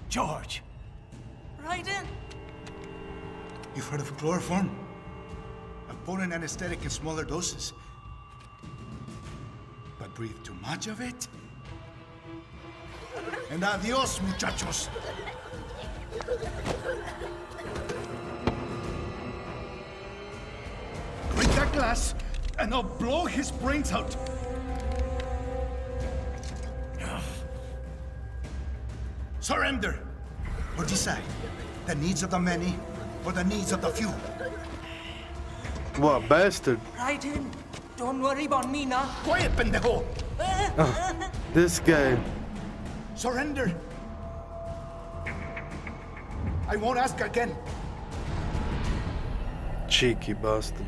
George! Raiden! You've heard of chloroform? A potent anesthetic in smaller doses. But breathe too much of it? And adios, muchachos! Break that glass, and I'll blow his brains out! Surrender! Or decide. The needs of the many, or the needs of the few. What a bastard. Raiden, don't worry about me now. Quiet, pendejo! This guy. Surrender! I won't ask again. Cheeky bastard.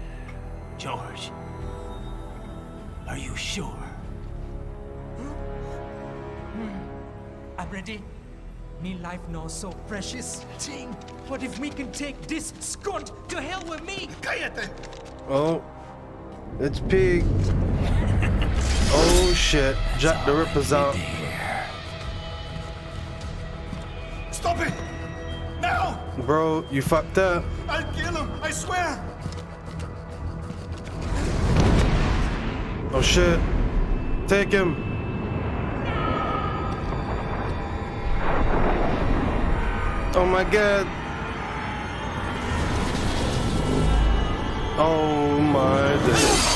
George, are you sure? I'm ready. Me life now so precious. Ting, what if we can take this skunt to hell with me? Cállate! Oh. It's Pig. Oh shit. Jack the Ripper's out. Stop it! Now! Bro, you fucked up. I'll kill him, I swear! Oh shit. Take him. Oh my god. Oh my god.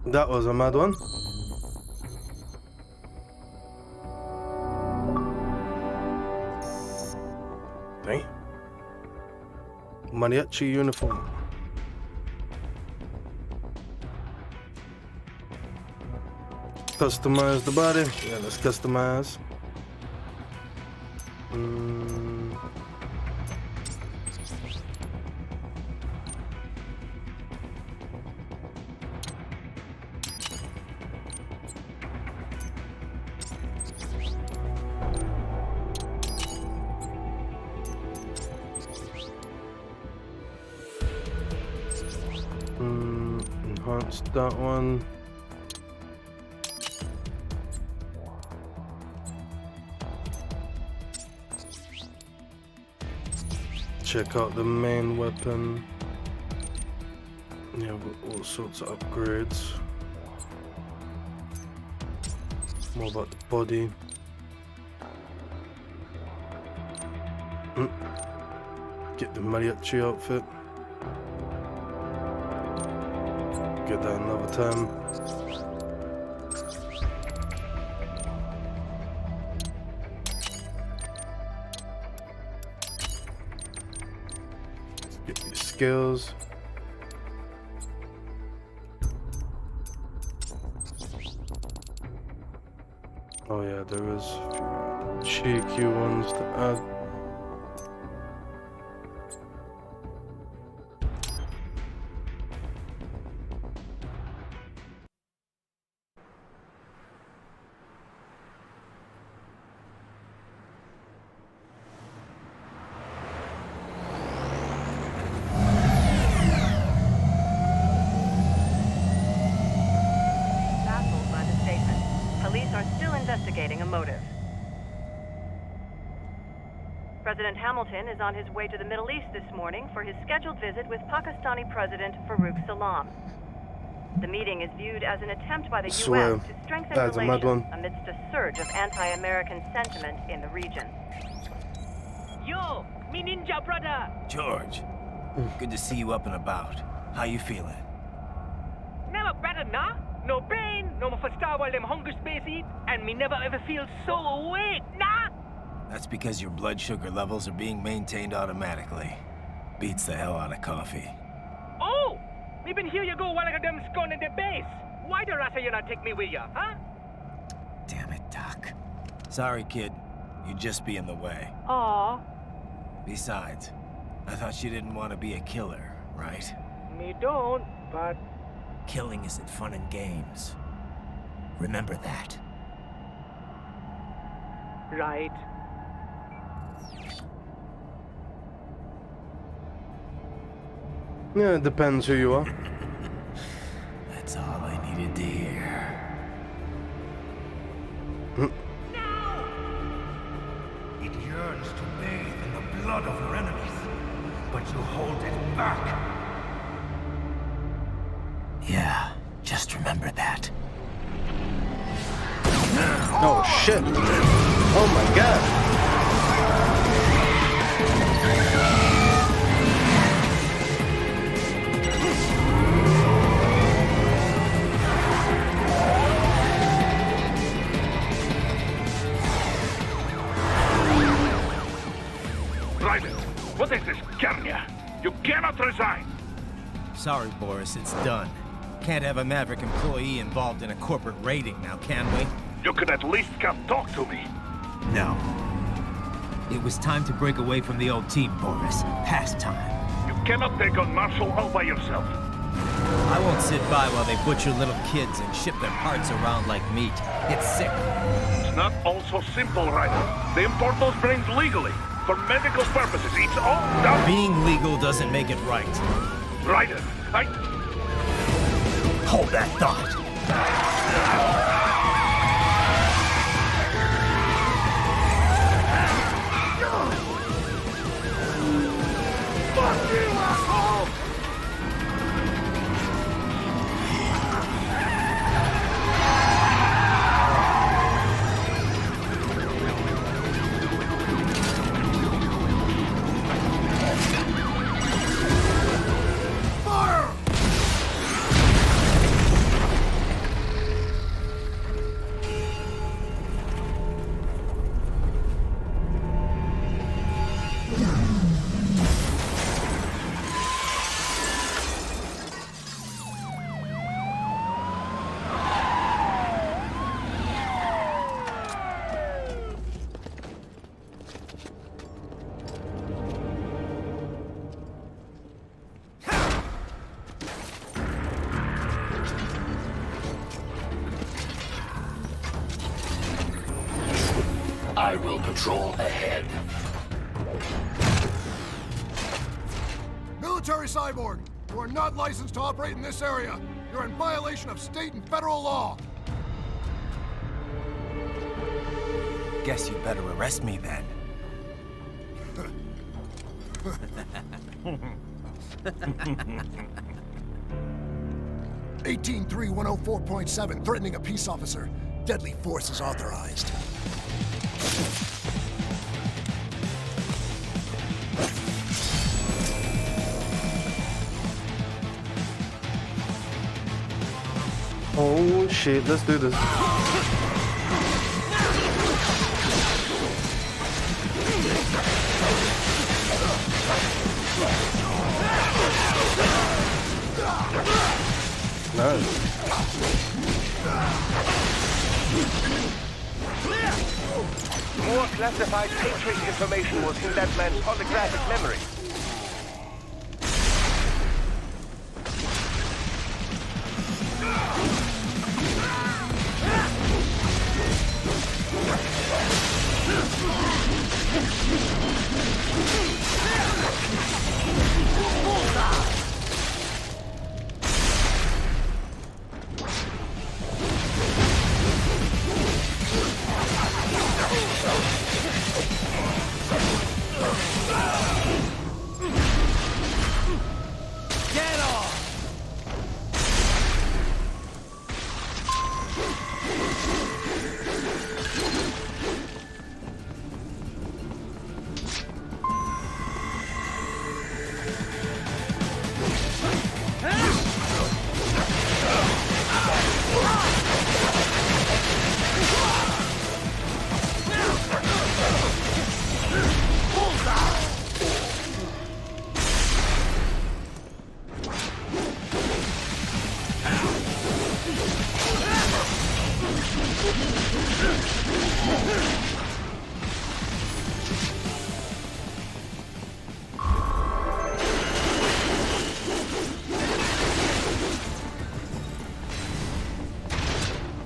That was a mad one. Hey. Mariachi uniform. Customize the body. Yeah, let's customize. Enhance that one. Check out the main weapon. Yeah, we've got all sorts of upgrades. More about the body. Get the mariachi outfit. Get that another time. skills. Oh yeah, there is a few cheeky ones to add. Baffled by the statement, police are still investigating a motive. President Hamilton is on his way to the Middle East this morning for his scheduled visit with Pakistani President Farouk Salam. The meeting is viewed as an attempt by the U.S. to strengthen relations amidst a surge of anti-American sentiment in the region. Yo, me ninja brother! George, good to see you up and about. How you feeling? Never better, nah? No pain, no more starve while them hunger space eat, and me never ever feel so awake, nah? That's because your blood sugar levels are being maintained automatically. Beats the hell out of coffee. Oh! Me been here you go while I got them scone in the base. Why the rasta you not take me with ya, huh? Damn it, Doc. Sorry, kid. You'd just be in the way. Aw. Besides, I thought you didn't want to be a killer, right? Me don't, but... Killing isn't fun and games. Remember that. Right. Yeah, it depends who you are. That's all I needed to hear. It yearns to bathe in the blood of your enemies, but you hold it back. Yeah, just remember that. Oh shit! Oh my god! Raiden, what is this, Garnia? You cannot resign! Sorry, Boris, it's done. Can't have a Maverick employee involved in a corporate raiding now, can we? You could at least come talk to me. No. It was time to break away from the old team, Boris. Past time. You cannot take on Marshall all by yourself. I won't sit by while they butcher little kids and ship their parts around like meat. It's sick. It's not all so simple, Raiden. They import those brains legally. For medical purposes, it's all done. Being legal doesn't make it right. Raiden, Hold that thought. Fuck you, asshole! I will patrol ahead. Military Cyborg, you are not licensed to operate in this area. You're in violation of state and federal law. Guess you better arrest me then. 18-3-104.7, threatening a peace officer. Deadly force is authorized. Oh shit, let's do this. More classified Patriot information was in that man's holographic memory.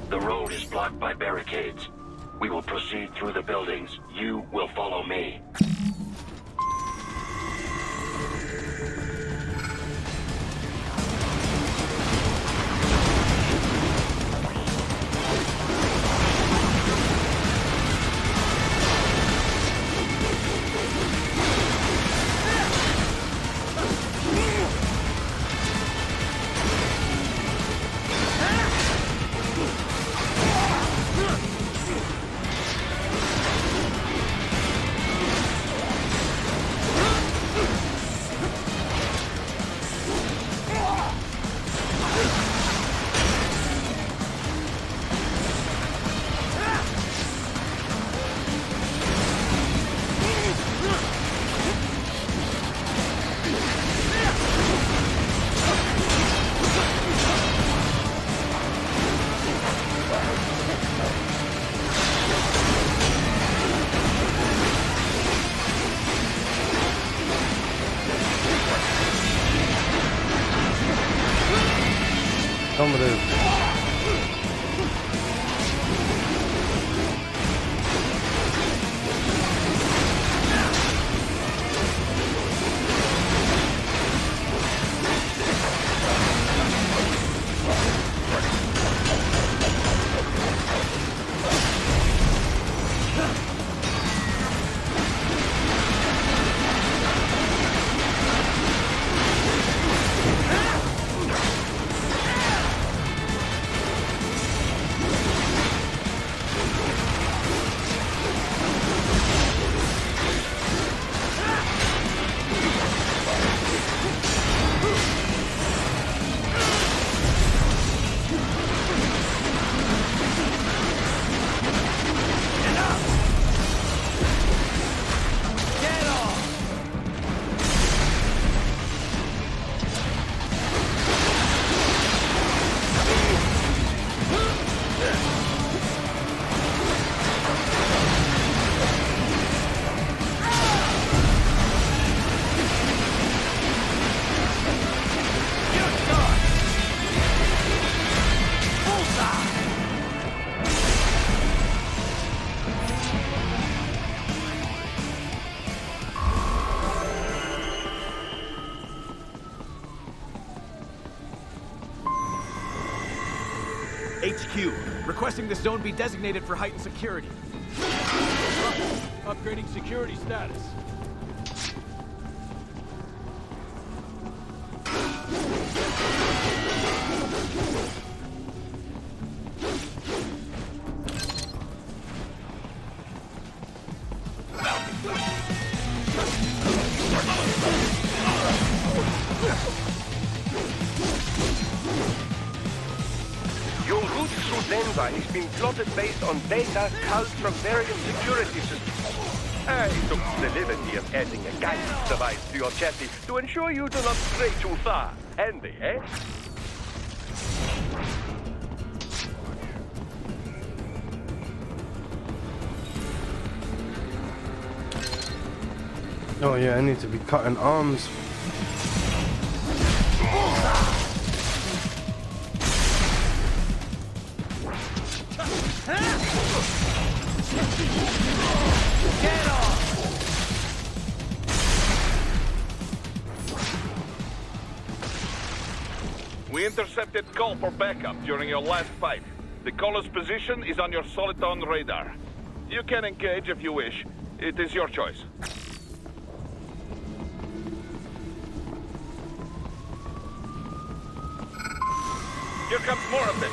The road is blocked by barricades. We will proceed through the buildings. You will follow me. HQ, requesting this zone be designated for heightened security. Upgrading security status. Your route through Denvine is being plotted based on data culled from various security systems. I took the liberty of adding a guidance device to your chassis to ensure you do not stray too far. Handy, eh? Oh yeah, I need to be cutting arms. Get off! We intercepted call for backup during your last fight. The caller's position is on your Soliton radar. You can engage if you wish. It is your choice. Here comes more of them.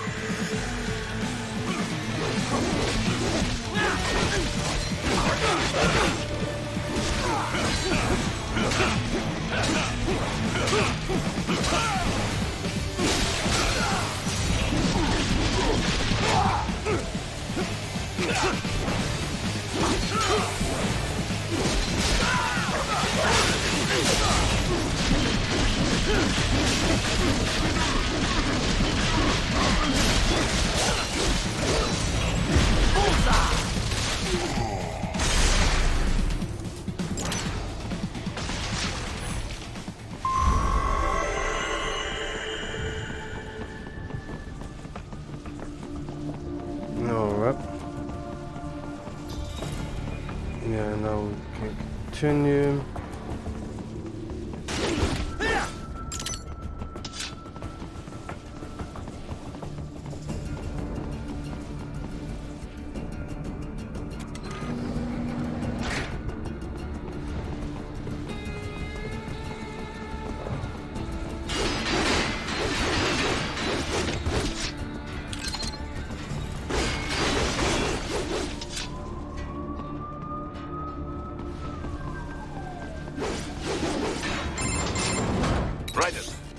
Alright. Yeah, now we can continue.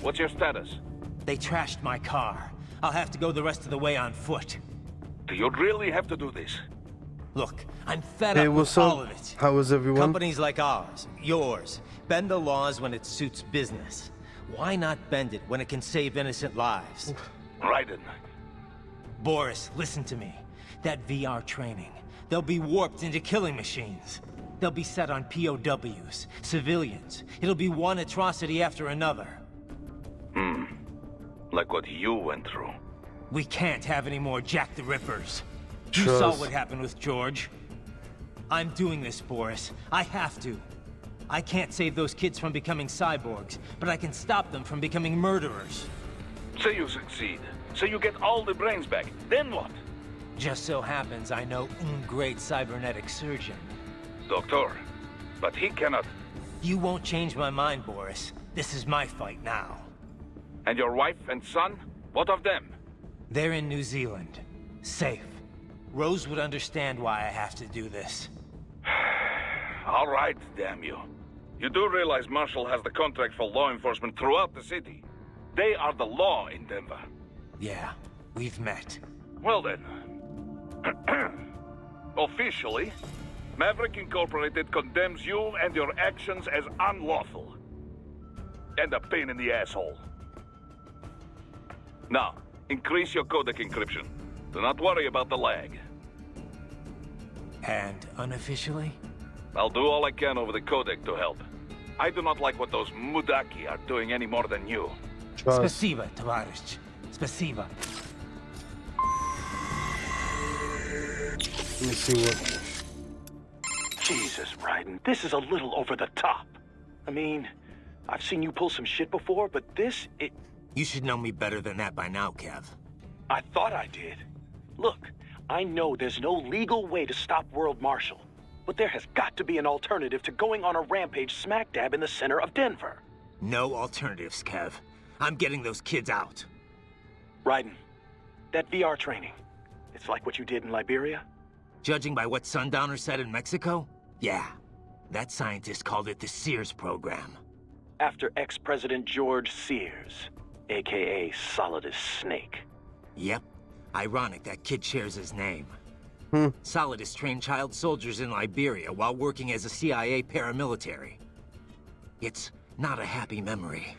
What's your status? They trashed my car. I'll have to go the rest of the way on foot. Do you really have to do this? Look, I'm fed Hey, up what's with up? all of it. How is everyone? Companies like ours, yours, bend the laws when it suits business. Why not bend it when it can save innocent lives? Raiden. Boris, listen to me. That VR training, they'll be warped into killing machines. They'll be set on POWs, civilians. It'll be one atrocity after another. Like what you went through. We can't have any more Jack the Rippers. You Trust. saw what happened with George. I'm doing this, Boris. I have to. I can't save those kids from becoming cyborgs, but I can stop them from becoming murderers. Say you succeed. Say you get all the brains back. Then what? Just so happens I know un great cybernetic surgeon. Doctor. But he cannot. You won't change my mind, Boris. This is my fight now. And your wife and son? What of them? They're in New Zealand. Safe. Rose would understand why I have to do this. All right, damn you. You do realize Marshall has the contract for law enforcement throughout the city. They are the law in Denver. Yeah, we've met. Well then. Officially, Maverick Incorporated condemns you and your actions as unlawful. And a pain in the asshole. Now, increase your codec encryption. Do not worry about the lag. And unofficially? I'll do all I can over the codec to help. I do not like what those Mudaki are doing any more than you. Spasiba, Tavarish. Spasiba. Let me see what... Jesus, Raiden, this is a little over the top. I mean, I've seen you pull some shit before, but this, it... You should know me better than that by now, Kev. I thought I did. Look, I know there's no legal way to stop World Marshal, but there has got to be an alternative to going on a rampage smack dab in the center of Denver. No alternatives, Kev. I'm getting those kids out. Raiden, that VR training, it's like what you did in Liberia? Judging by what Sundowner said in Mexico? Yeah. That scientist called it the Sears program. After ex-President George Sears, a.k.a. Solidus Snake. Yep. Ironic that kid shares his name. Solidus trained child soldiers in Liberia while working as a CIA paramilitary. It's not a happy memory.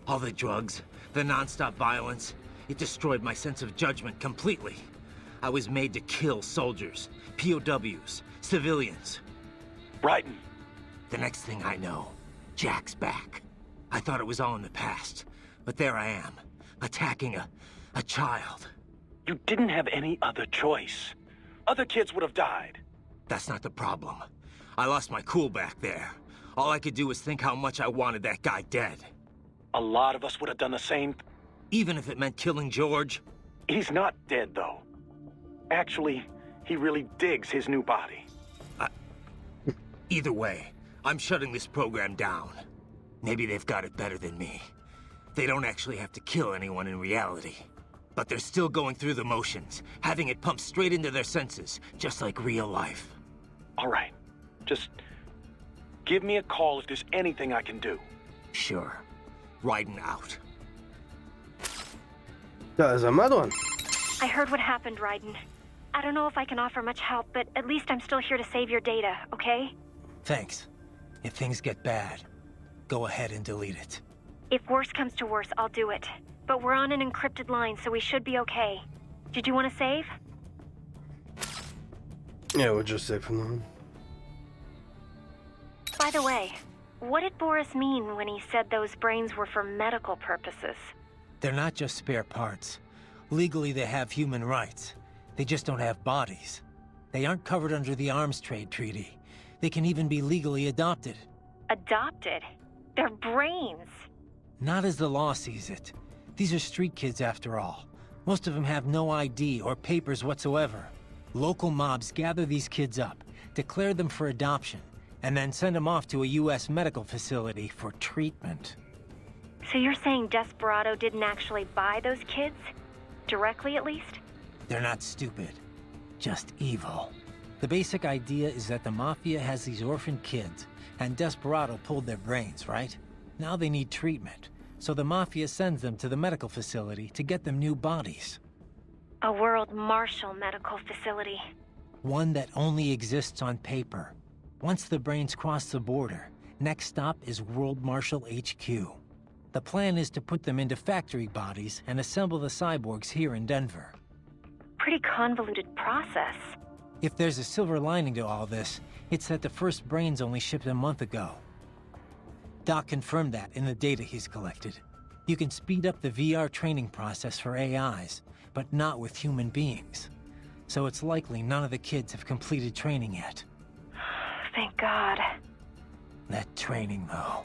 All the drugs, the non-stop violence, It destroyed my sense of judgment completely. I was made to kill soldiers, POWs, civilians. Raiden. The next thing I know, Jack's back. I thought it was all in the past, but there I am, attacking a child. You didn't have any other choice. Other kids would have died. That's not the problem. I lost my cool back there. All I could do was think how much I wanted that guy dead. A lot of us would have done the same. Even if it meant killing George? He's not dead, though. Actually, he really digs his new body. Either way, I'm shutting this program down. Maybe they've got it better than me. They don't actually have to kill anyone in reality. But they're still going through the motions, having it pumped straight into their senses, just like real life. All right. Just give me a call if there's anything I can do. Sure. Raiden out. That is a mad one. I heard what happened, Raiden. I don't know if I can offer much help, but at least I'm still here to save your data, okay? Thanks. If things get bad, go ahead and delete it. If worse comes to worse, I'll do it. But we're on an encrypted line, so we should be okay. Did you want to save? Yeah, we'll just save for now. By the way, what did Boris mean when he said those brains were for medical purposes? They're not just spare parts. Legally, they have human rights. They just don't have bodies. They aren't covered under the Arms Trade Treaty. They can even be legally adopted. Adopted? They're brains. Not as the law sees it. These are street kids after all. Most of them have no ID or papers whatsoever. Local mobs gather these kids up, declare them for adoption, and then send them off to a U.S. medical facility for treatment. So you're saying Desperado didn't actually buy those kids? Directly, at least? They're not stupid, just evil. The basic idea is that the Mafia has these orphaned kids, and Desperado pulled their brains, right? Now they need treatment, so the Mafia sends them to the medical facility to get them new bodies. A World Marshal medical facility. One that only exists on paper. Once the brains cross the border, next stop is World Marshal HQ. The plan is to put them into factory bodies and assemble the cyborgs here in Denver. Pretty convoluted process. If there's a silver lining to all this, it's that the first brains only shipped a month ago. Doc confirmed that in the data he's collected. You can speed up the VR training process for AIs, but not with human beings. So it's likely none of the kids have completed training yet. Thank God. That training, though.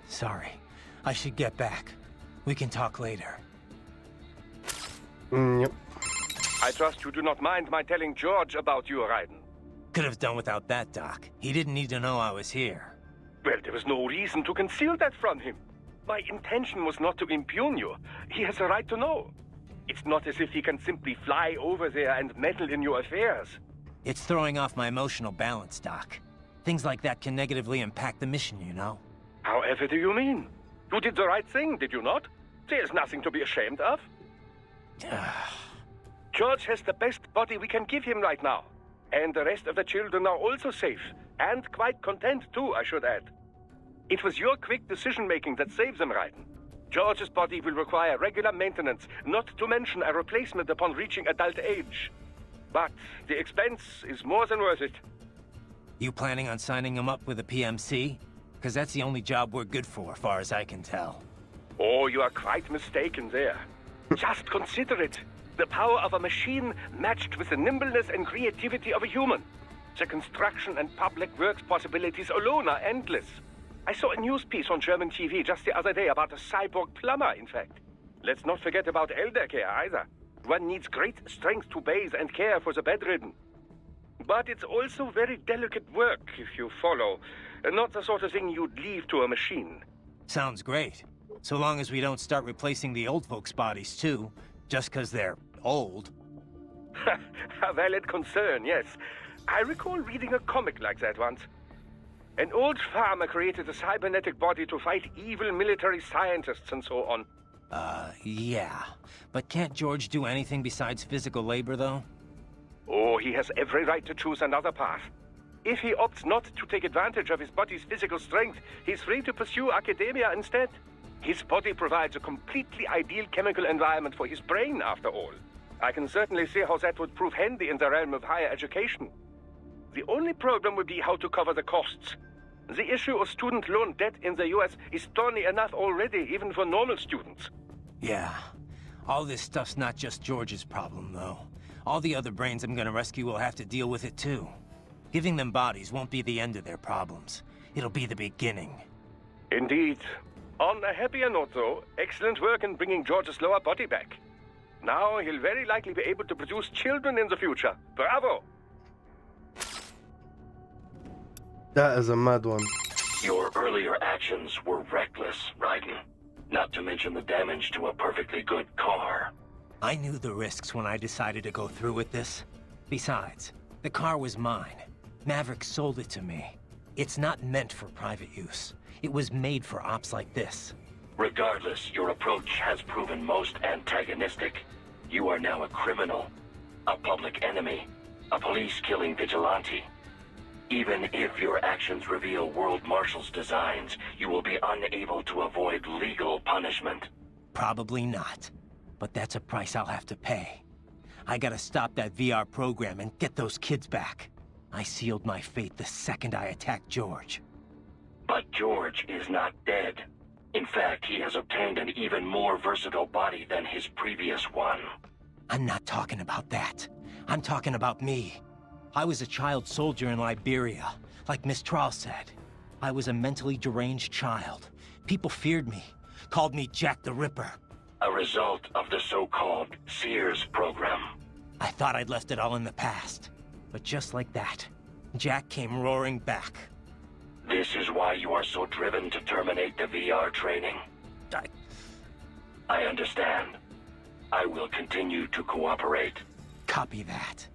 Sorry. I should get back. We can talk later. Yep. I trust you do not mind my telling George about you, Raiden. Could have done without that, Doc. He didn't need to know I was here. Well, there was no reason to conceal that from him. My intention was not to impugn you. He has a right to know. It's not as if he can simply fly over there and meddle in your affairs. It's throwing off my emotional balance, Doc. Things like that can negatively impact the mission, you know? However do you mean? You did the right thing, did you not? There's nothing to be ashamed of. George has the best body we can give him right now. And the rest of the children are also safe. And quite content, too, I should add. It was your quick decision-making that saves them, Raiden. George's body will require regular maintenance, not to mention a replacement upon reaching adult age. But the expense is more than worth it. You planning on signing him up with a PMC? Because that's the only job we're good for, far as I can tell. Oh, you are quite mistaken there. Just consider it. The power of a machine matched with the nimbleness and creativity of a human. The construction and public works possibilities alone are endless. I saw a news piece on German TV just the other day about a cyborg plumber, in fact. Let's not forget about elder care either. One needs great strength to bathe and care for the bedridden. But it's also very delicate work, if you follow. Not the sort of thing you'd leave to a machine. Sounds great. So long as we don't start replacing the old folks' bodies, too. Just because they're old. A valid concern, yes. I recall reading a comic like that once. An old farmer created a cybernetic body to fight evil military scientists and so on. Yeah. But can't George do anything besides physical labor, though? Oh, he has every right to choose another path. If he opts not to take advantage of his body's physical strength, he's free to pursue academia instead. His body provides a completely ideal chemical environment for his brain, after all. I can certainly see how that would prove handy in the realm of higher education. The only problem would be how to cover the costs. The issue of student loan debt in the US is thorny enough already, even for normal students. Yeah. All this stuff's not just George's problem, though. All the other brains I'm gonna rescue will have to deal with it, too. Giving them bodies won't be the end of their problems. It'll be the beginning. Indeed. On a happier note, though, excellent work in bringing George's lower body back. Now he'll very likely be able to produce children in the future. Bravo! That is a mad one. Your earlier actions were reckless, Raiden. Not to mention the damage to a perfectly good car. I knew the risks when I decided to go through with this. Besides, the car was mine. Maverick sold it to me. It's not meant for private use. It was made for ops like this. Regardless, your approach has proven most antagonistic. You are now a criminal, a public enemy, a police-killing vigilante. Even if your actions reveal World Marshal's designs, you will be unable to avoid legal punishment. Probably not. But that's a price I'll have to pay. I gotta stop that VR program and get those kids back. I sealed my fate the second I attacked George. But George is not dead. In fact, he has obtained an even more versatile body than his previous one. I'm not talking about that. I'm talking about me. I was a child soldier in Liberia, like Miss Trawl said. I was a mentally deranged child. People feared me, called me Jack the Ripper. A result of the so-called Sears program. I thought I'd left it all in the past. But just like that, Jack came roaring back. This is why you are so driven to terminate the VR training. I understand. I will continue to cooperate. Copy that.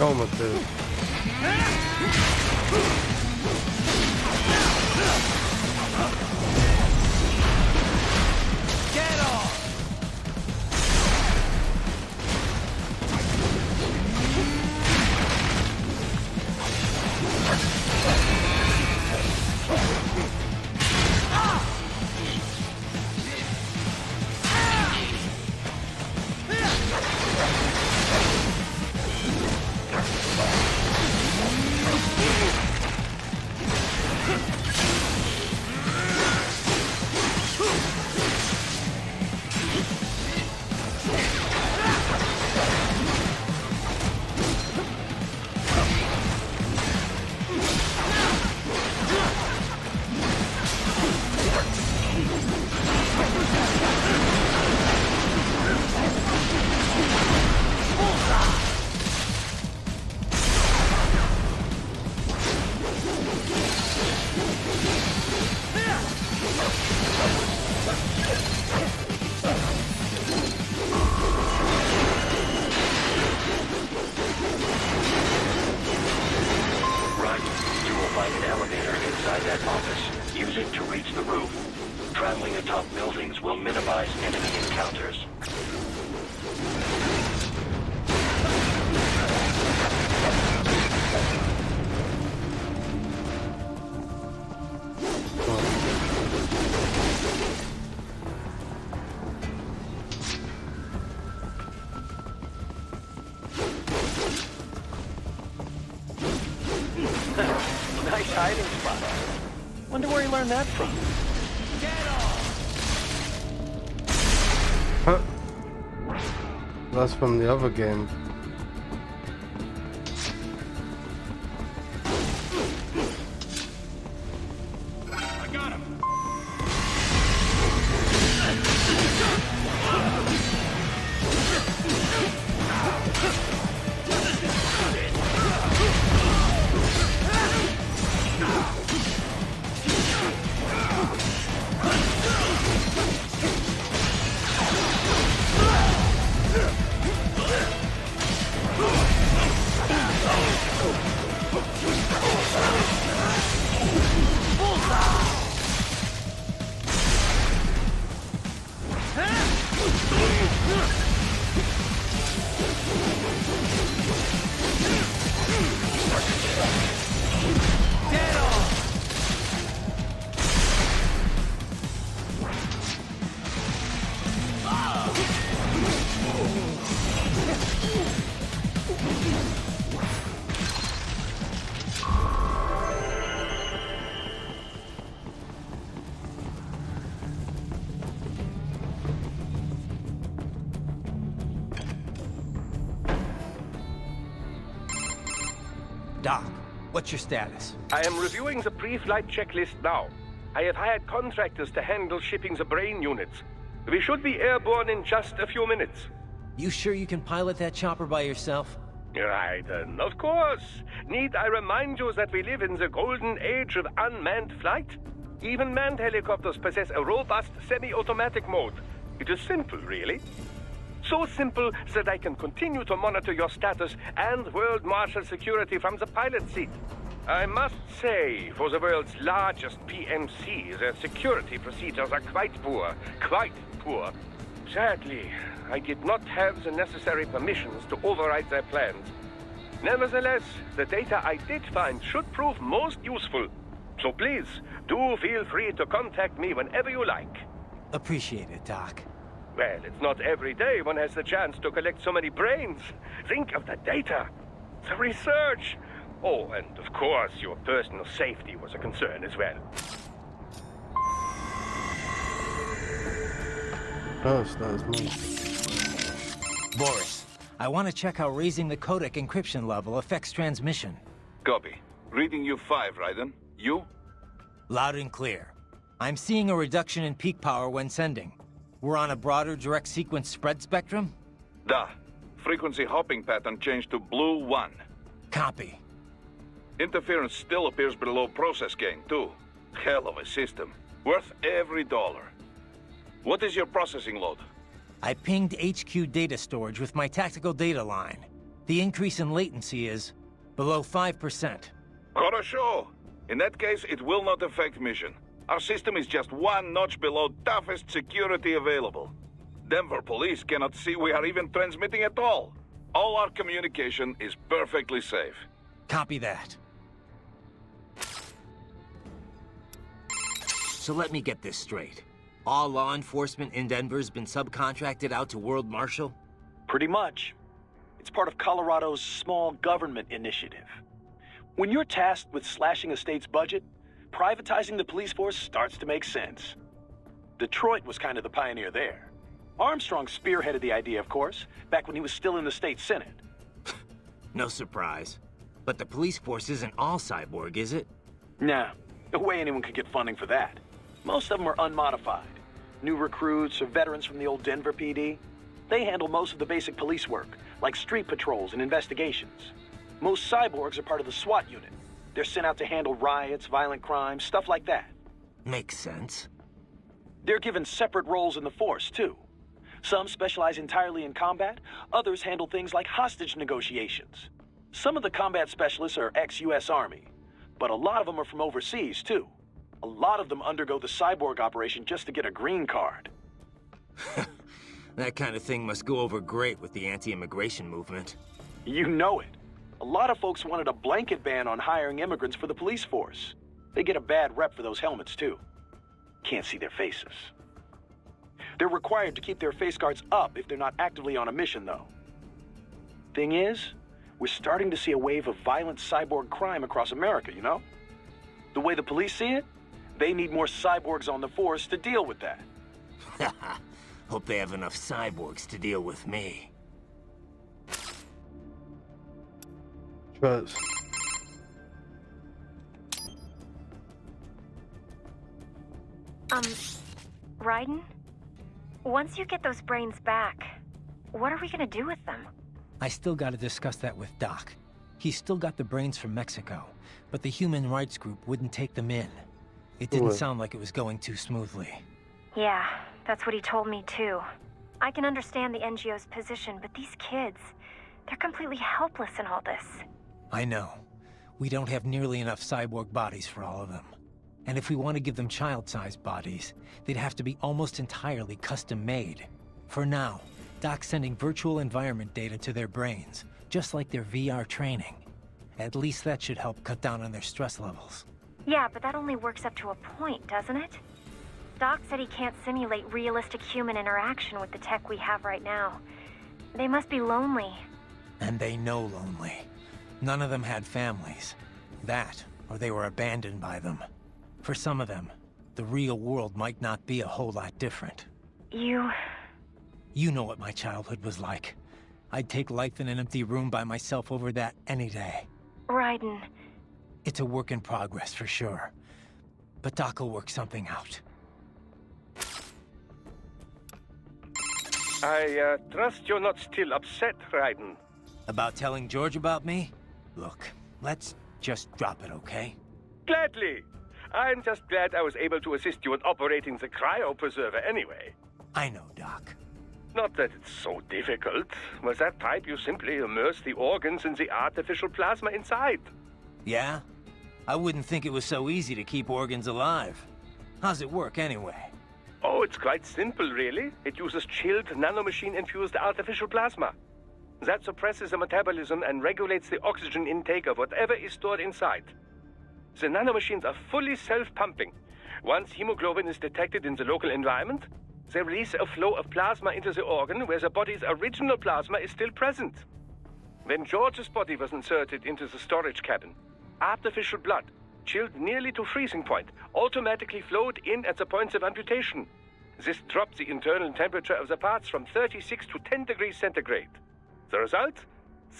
Oh my god. Get off! Find an elevator inside that office. Use it to reach the roof. Traveling at top buildings will minimize enemy encounters. Nice hiding spot. Wonder where he learned that from. Huh? That's from the other game. I got him. Doc, what's your status? I am reviewing the pre-flight checklist now. I have hired contractors to handle shipping the brain units. We should be airborne in just a few minutes. You sure you can pilot that chopper by yourself? Right, of course. Need I remind you that we live in the golden age of unmanned flight? Even manned helicopters possess a robust semi-automatic mode. It is simple, really. So simple that I can continue to monitor your status and world marshal security from the pilot seat. I must say, for the world's largest PMC, their security procedures are quite poor. Quite poor. Sadly, I did not have the necessary permissions to override their plans. Nevertheless, the data I did find should prove most useful. So please, do feel free to contact me whenever you like. Appreciate it, Doc. Well, it's not every day one has the chance to collect so many brains. Think of the data, the research. Oh, and of course, your personal safety was a concern as well. Oh, that's me. Boris, I want to check how raising the codec encryption level affects transmission. Copy. Reading you 5, Raiden. You? Loud and clear. I'm seeing a reduction in peak power when sending. We're on a broader direct sequence spread spectrum? Da. Frequency hopping pattern changed to blue 1. Copy. Interference still appears below process gain, too. Hell of a system. Worth every dollar. What is your processing load? I pinged HQ data storage with my tactical data line. The increase in latency is below 5%. Хорошо. In that case, it will not affect mission. Our system is just one notch below toughest security available. Denver police cannot see we are even transmitting at all. All our communication is perfectly safe. Copy that. So let me get this straight. All law enforcement in Denver's been subcontracted out to World Marshal? Pretty much. It's part of Colorado's small government initiative. When you're tasked with slashing a state's budget, privatizing the police force starts to make sense. Detroit was kind of the pioneer there. Armstrong spearheaded the idea, of course, back when he was still in the state senate. No surprise. But the police force isn't all cyborg, is it? Nah, no way anyone could get funding for that. Most of them are unmodified. New recruits or veterans from the old Denver PD. They handle most of the basic police work, like street patrols and investigations. Most cyborgs are part of the SWAT unit. They're sent out to handle riots, violent crimes, stuff like that. Makes sense. They're given separate roles in the force, too. Some specialize entirely in combat, others handle things like hostage negotiations. Some of the combat specialists are ex-US Army, but a lot of them are from overseas, too. A lot of them undergo the cyborg operation just to get a green card. That kind of thing must go over great with the anti-immigration movement. You know it. A lot of folks wanted a blanket ban on hiring immigrants for the police force. They get a bad rep for those helmets, too. Can't see their faces. They're required to keep their face guards up if they're not actively on a mission, though. Thing is, we're starting to see a wave of violent cyborg crime across America, you know? The way the police see it, they need more cyborgs on the force to deal with that. Hope they have enough cyborgs to deal with me. Trust. Raiden? Once you get those brains back, what are we gonna do with them? I still gotta discuss that with Doc. He's still got the brains from Mexico, but the human rights group wouldn't take them in. It didn't sound like it was going too smoothly. Yeah, that's what he told me too. I can understand the NGO's position, but these kids, they're completely helpless in all this. I know. We don't have nearly enough cyborg bodies for all of them. And if we want to give them child-sized bodies, they'd have to be almost entirely custom-made. For now, Doc's sending virtual environment data to their brains, just like their VR training. At least that should help cut down on their stress levels. Yeah, but that only works up to a point, doesn't it? Doc said he can't simulate realistic human interaction with the tech we have right now. They must be lonely. And they know lonely. None of them had families. That, or they were abandoned by them. For some of them, the real world might not be a whole lot different. You know what my childhood was like. I'd take life in an empty room by myself over that any day. Raiden. It's a work in progress, for sure. But Doc will work something out. I trust you're not still upset, Raiden. About telling George about me? Look, let's just drop it, okay? Gladly. I'm just glad I was able to assist you in operating the cryopreserver anyway. I know, Doc. Not that it's so difficult. With that pipe, you simply immerse the organs in the artificial plasma inside. Yeah? I wouldn't think it was so easy to keep organs alive. How's it work, anyway? Oh, it's quite simple, really. It uses chilled nanomachine-infused artificial plasma. That suppresses the metabolism and regulates the oxygen intake of whatever is stored inside. The nanomachines are fully self-pumping. Once hemoglobin is detected in the local environment, they release a flow of plasma into the organ where the body's original plasma is still present. When George's body was inserted into the storage cabin, artificial blood, chilled nearly to freezing point, automatically flowed in at the points of amputation. This dropped the internal temperature of the parts from 36 to 10 degrees centigrade. The result?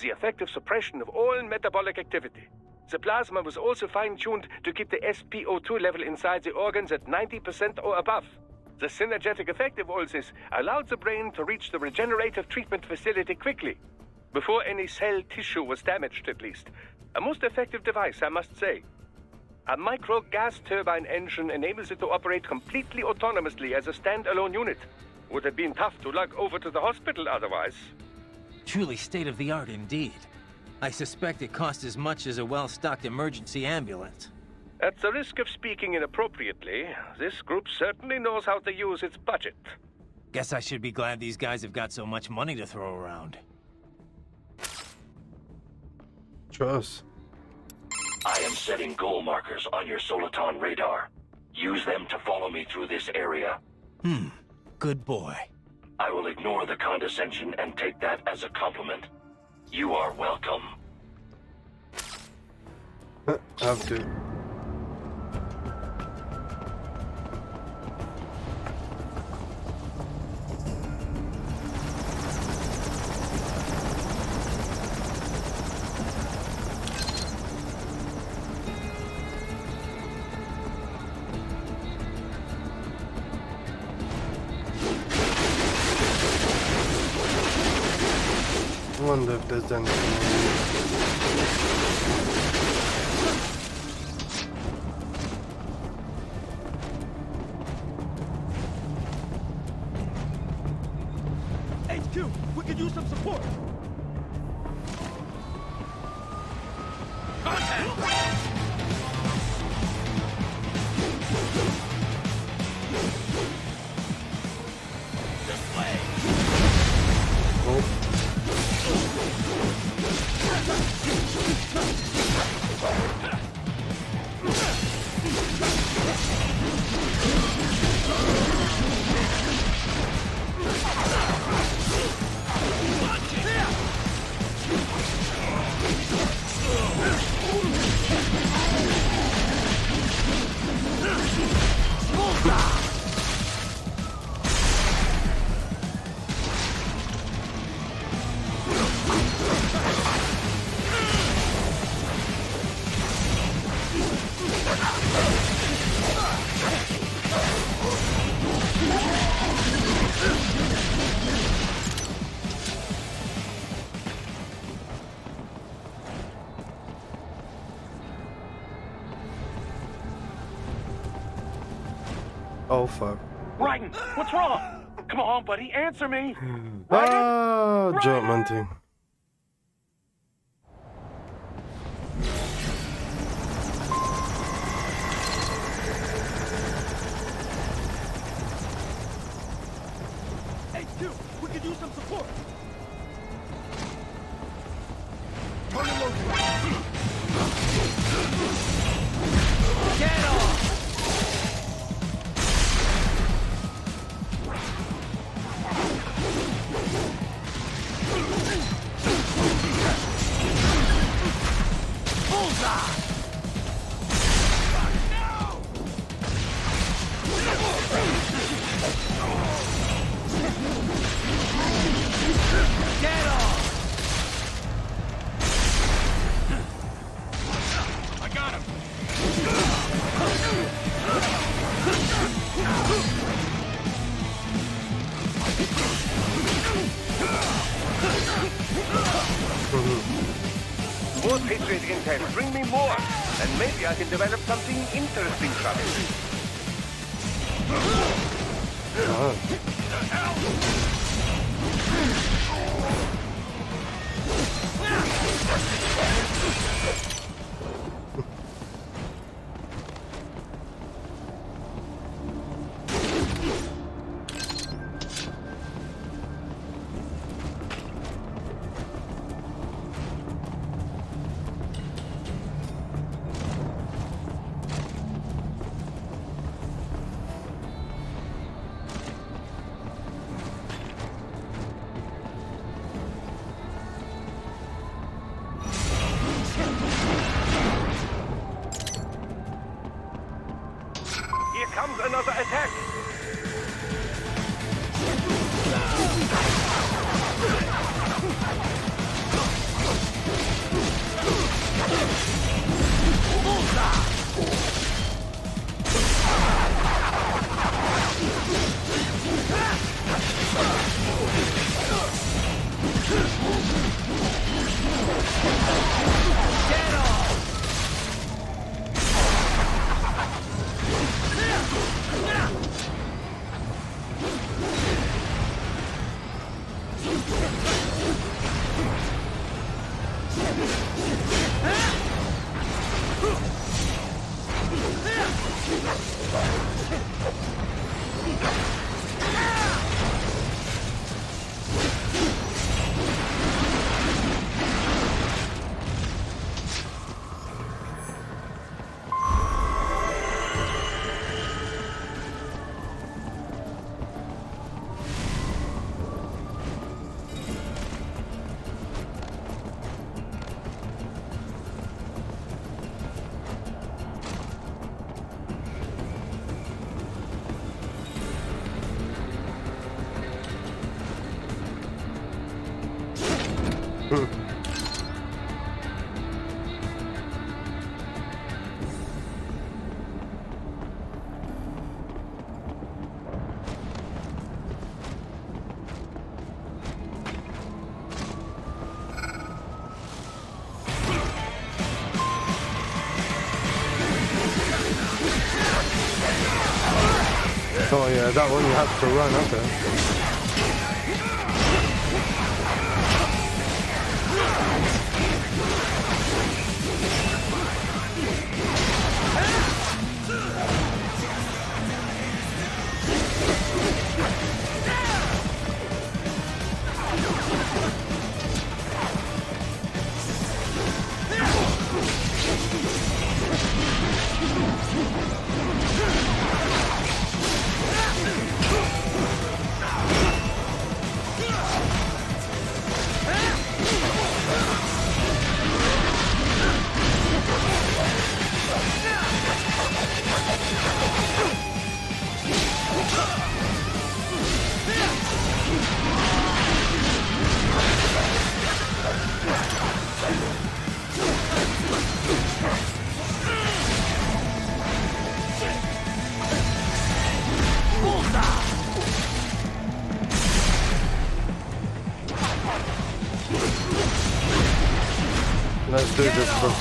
The effective suppression of all metabolic activity. The plasma was also fine-tuned to keep the SpO2 level inside the organs at 90% or above. The synergetic effect of all this allowed the brain to reach the regenerative treatment facility quickly, before any cell tissue was damaged at least. A most effective device, I must say. A micro gas turbine engine enables it to operate completely autonomously as a standalone unit. Would have been tough to lug over to the hospital otherwise. Truly state-of-the-art indeed. I suspect it cost as much as a well-stocked emergency ambulance. At the risk of speaking inappropriately, this group certainly knows how to use its budget. Guess I should be glad these guys have got so much money to throw around. Trust. I am setting goal markers on your Soliton radar. Use them to follow me through this area. Good boy. I will ignore the condescension and take that as a compliment. You are welcome. Have to. I wonder if there's anything. HQ, we could use some support. Contact! Oh fuck. Raiden, what's wrong? Come on, buddy, answer me. Ah, jump man thing. HQ, we could use some support. Target located. Get off! Bullseye! Get off! I got him! More Patriot intel. Bring me more. And maybe I can develop something interesting from Here comes another attack. Oh yeah, that one you have to run, okay. Let's do this, bro.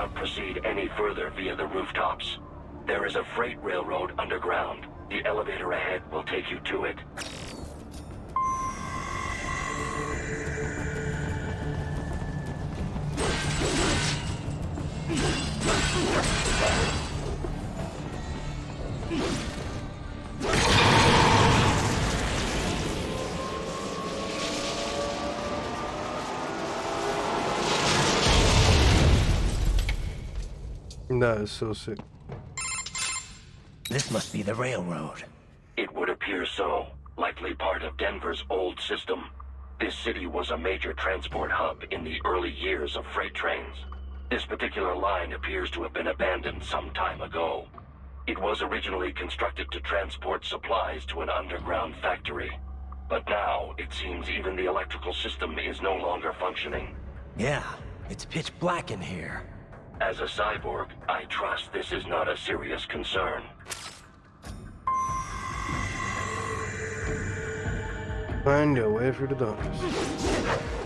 cannot proceed any further via the rooftops. There is a freight railroad underground. The elevator ahead will take you to it. That is so sick. This must be the railroad. It would appear so. Likely part of Denver's old system. This city was a major transport hub in the early years of freight trains. This particular line appears to have been abandoned some time ago. It was originally constructed to transport supplies to an underground factory. But now, it seems even the electrical system is no longer functioning. Yeah, it's pitch black in here. As a cyborg, I trust this is not a serious concern. Find your way through the darkness.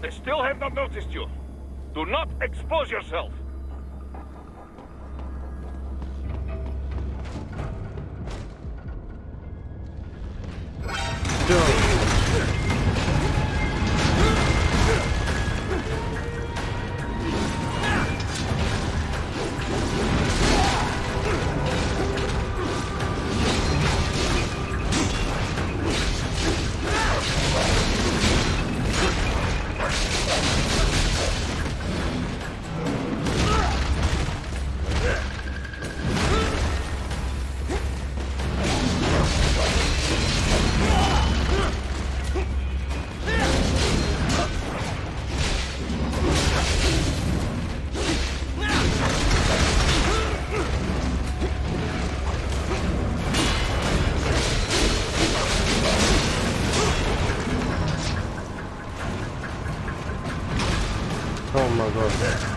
They still have not noticed you. Do not expose yourself. Oh my god.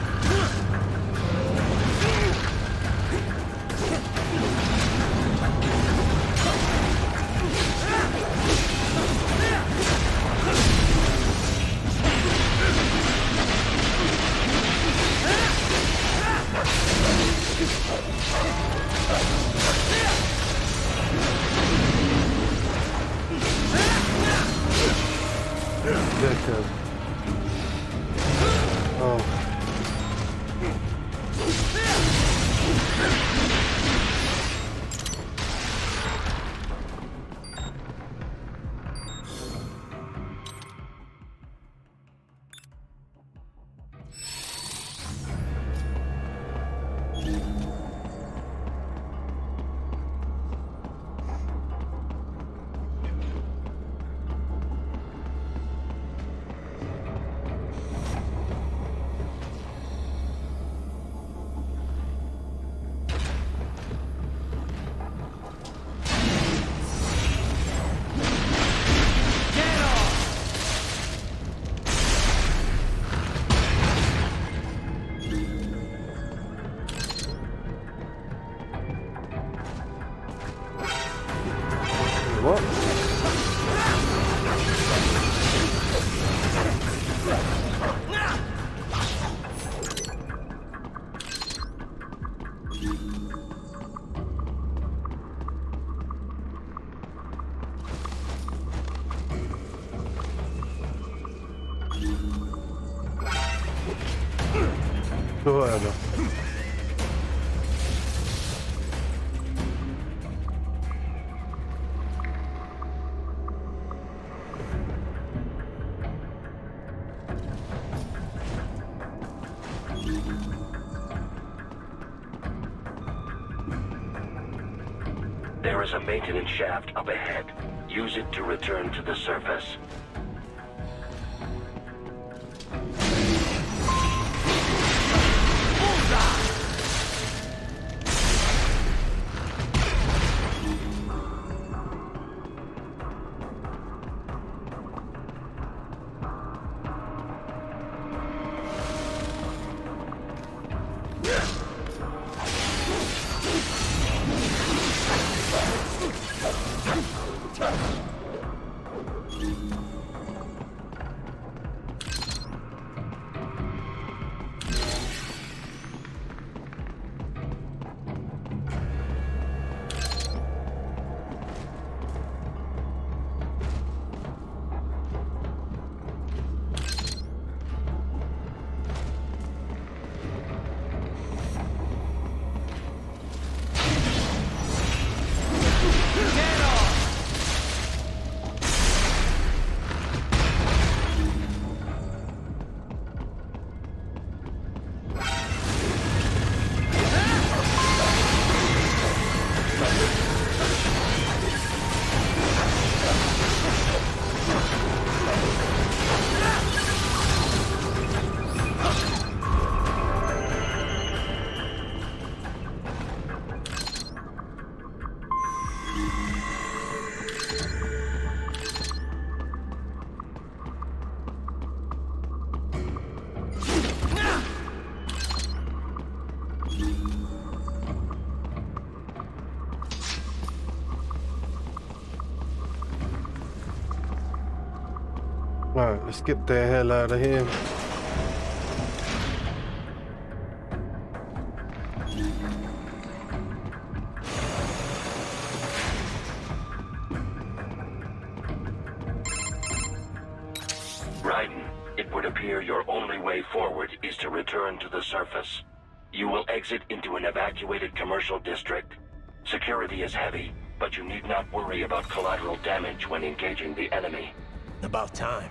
There is a maintenance shaft up ahead. Use it to return to the surface. Alright, let's get the hell out of here. Raiden, it would appear your only way forward is to return to the surface. You will exit into an evacuated commercial district. Security is heavy, but you need not worry about collateral damage when engaging the enemy. About time.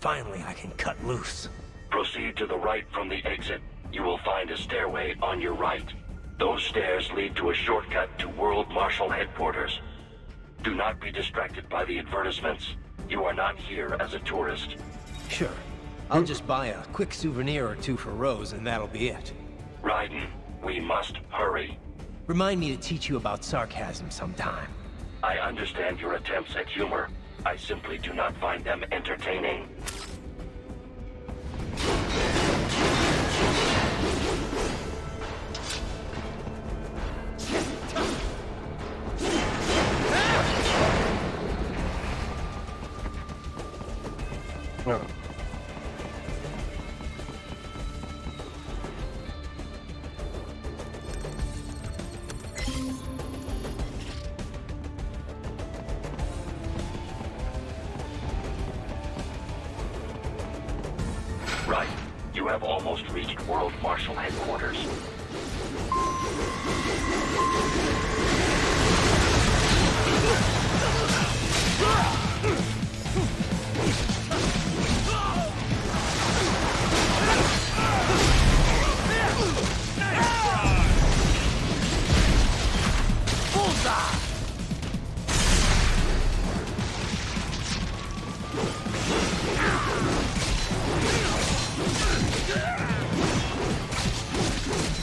Finally, I can cut loose. Proceed to the right from the exit. You will find a stairway on your right. Those stairs lead to a shortcut to World Marshal Headquarters. Do not be distracted by the advertisements. You are not here as a tourist. Sure. I'll just buy a quick souvenir or two for Rose, and that'll be it. Raiden, we must hurry. Remind me to teach you about sarcasm sometime. I understand your attempts at humor. I simply do not find them entertaining. No. Right. You have almost reached World Marshal Headquarters. Bullseye!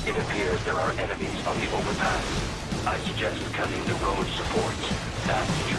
It appears there are enemies on the overpass. I suggest cutting the road supports. That's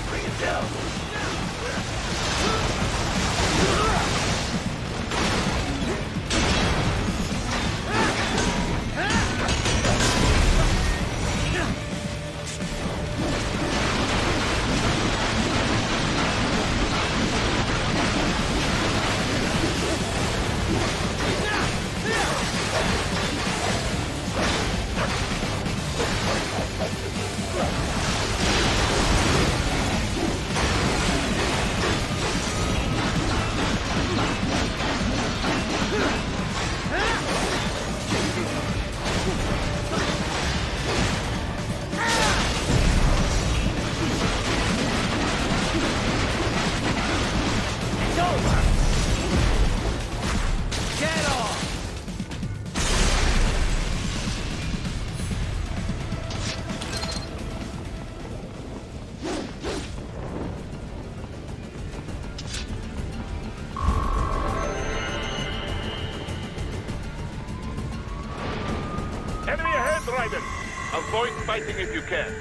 Avoid fighting if you can.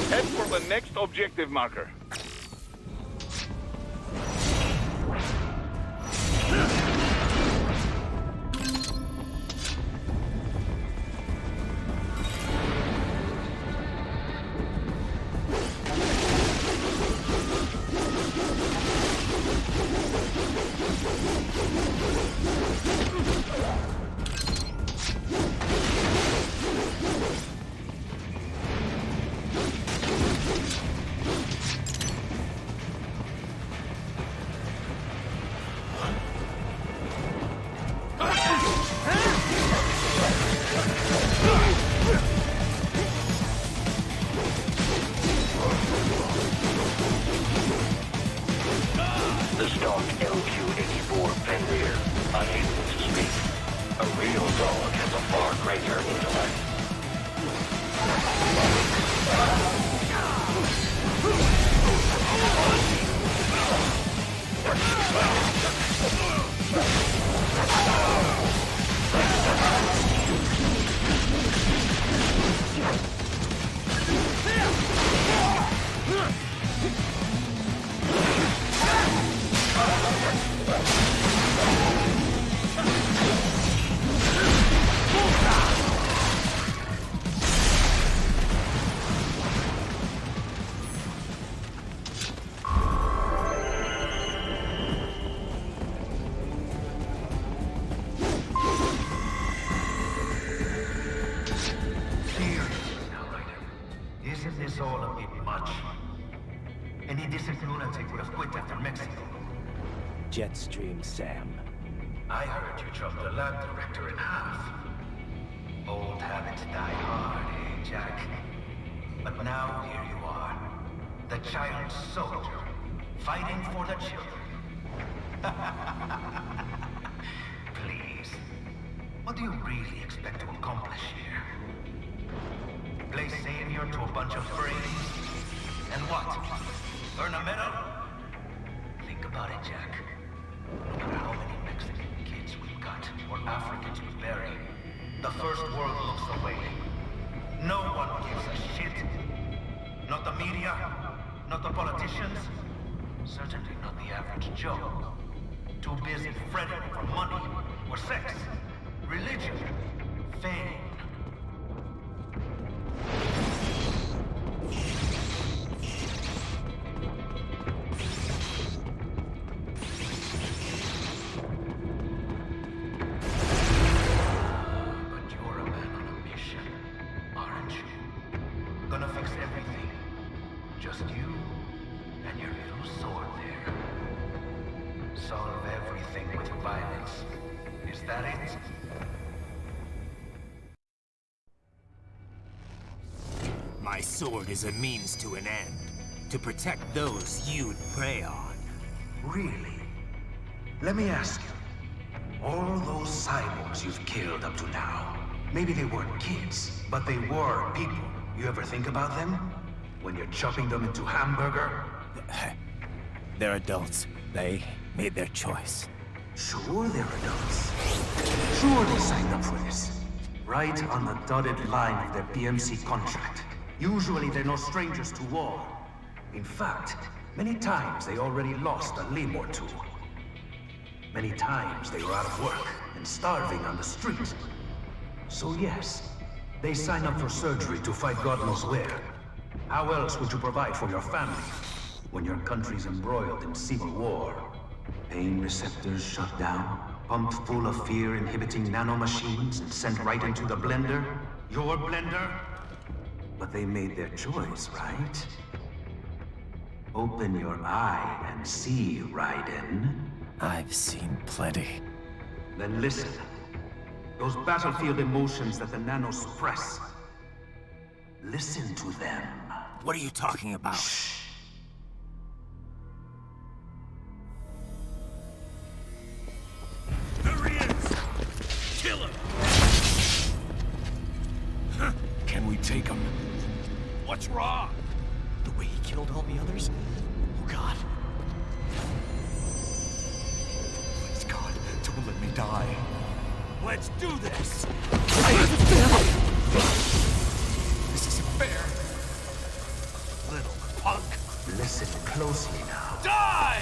Head for the next objective marker. The stock LQ-84 Fenrir, unable to speak. A real dog has a far greater intellect. Isn't this all a bit much? Any decent lunatic would have quit after Mexico. Jetstream, Sam. I heard you chopped the lab director in half. Old habits die hard, eh, Jack? But now here you are. The child soldier, fighting for the children. Please. What do you really expect to accomplish here? Play savior to a bunch of brains? And what? Earn a medal? Think about it, Jack. No matter how many Mexican kids we've got, or Africans we bury, the First World looks away. No one gives a shit. Not the media, not the politicians, certainly not the average Joe. Too busy fretting for money, or sex, religion, fame. Gonna fix everything. Just you and your little sword there. Solve everything with violence. Is that it? My sword is a means to an end. To protect those you'd prey on. Really? Let me ask you. All those cyborgs you've killed up to now, Maybe they weren't kids, but they were people. You ever think about them? When you're chopping them into hamburger? They're adults. They made their choice. Sure they're adults. Sure they signed up for this. Right on the dotted line of their BMC contract. Usually they're no strangers to war. In fact, many times they already lost a limb or two. Many times they were out of work and starving on the street. So yes, they sign up for surgery to fight God knows where. How else would you provide for your family when your country's embroiled in civil war? Pain receptors shut down, pumped full of fear-inhibiting nanomachines and sent right into the blender? Your blender? But they made their choice, right? Open your eye and see, Raiden. I've seen plenty. Then listen. Those battlefield emotions that the nanos suppress. Listen to them. What are you talking about? Shh. There he is! Kill him! Can we take him? What's wrong? The way he killed all the others? Oh, God. Please, God, don't let me die. Let's do this! This isn't fair. Little punk! Listen closely now. Die!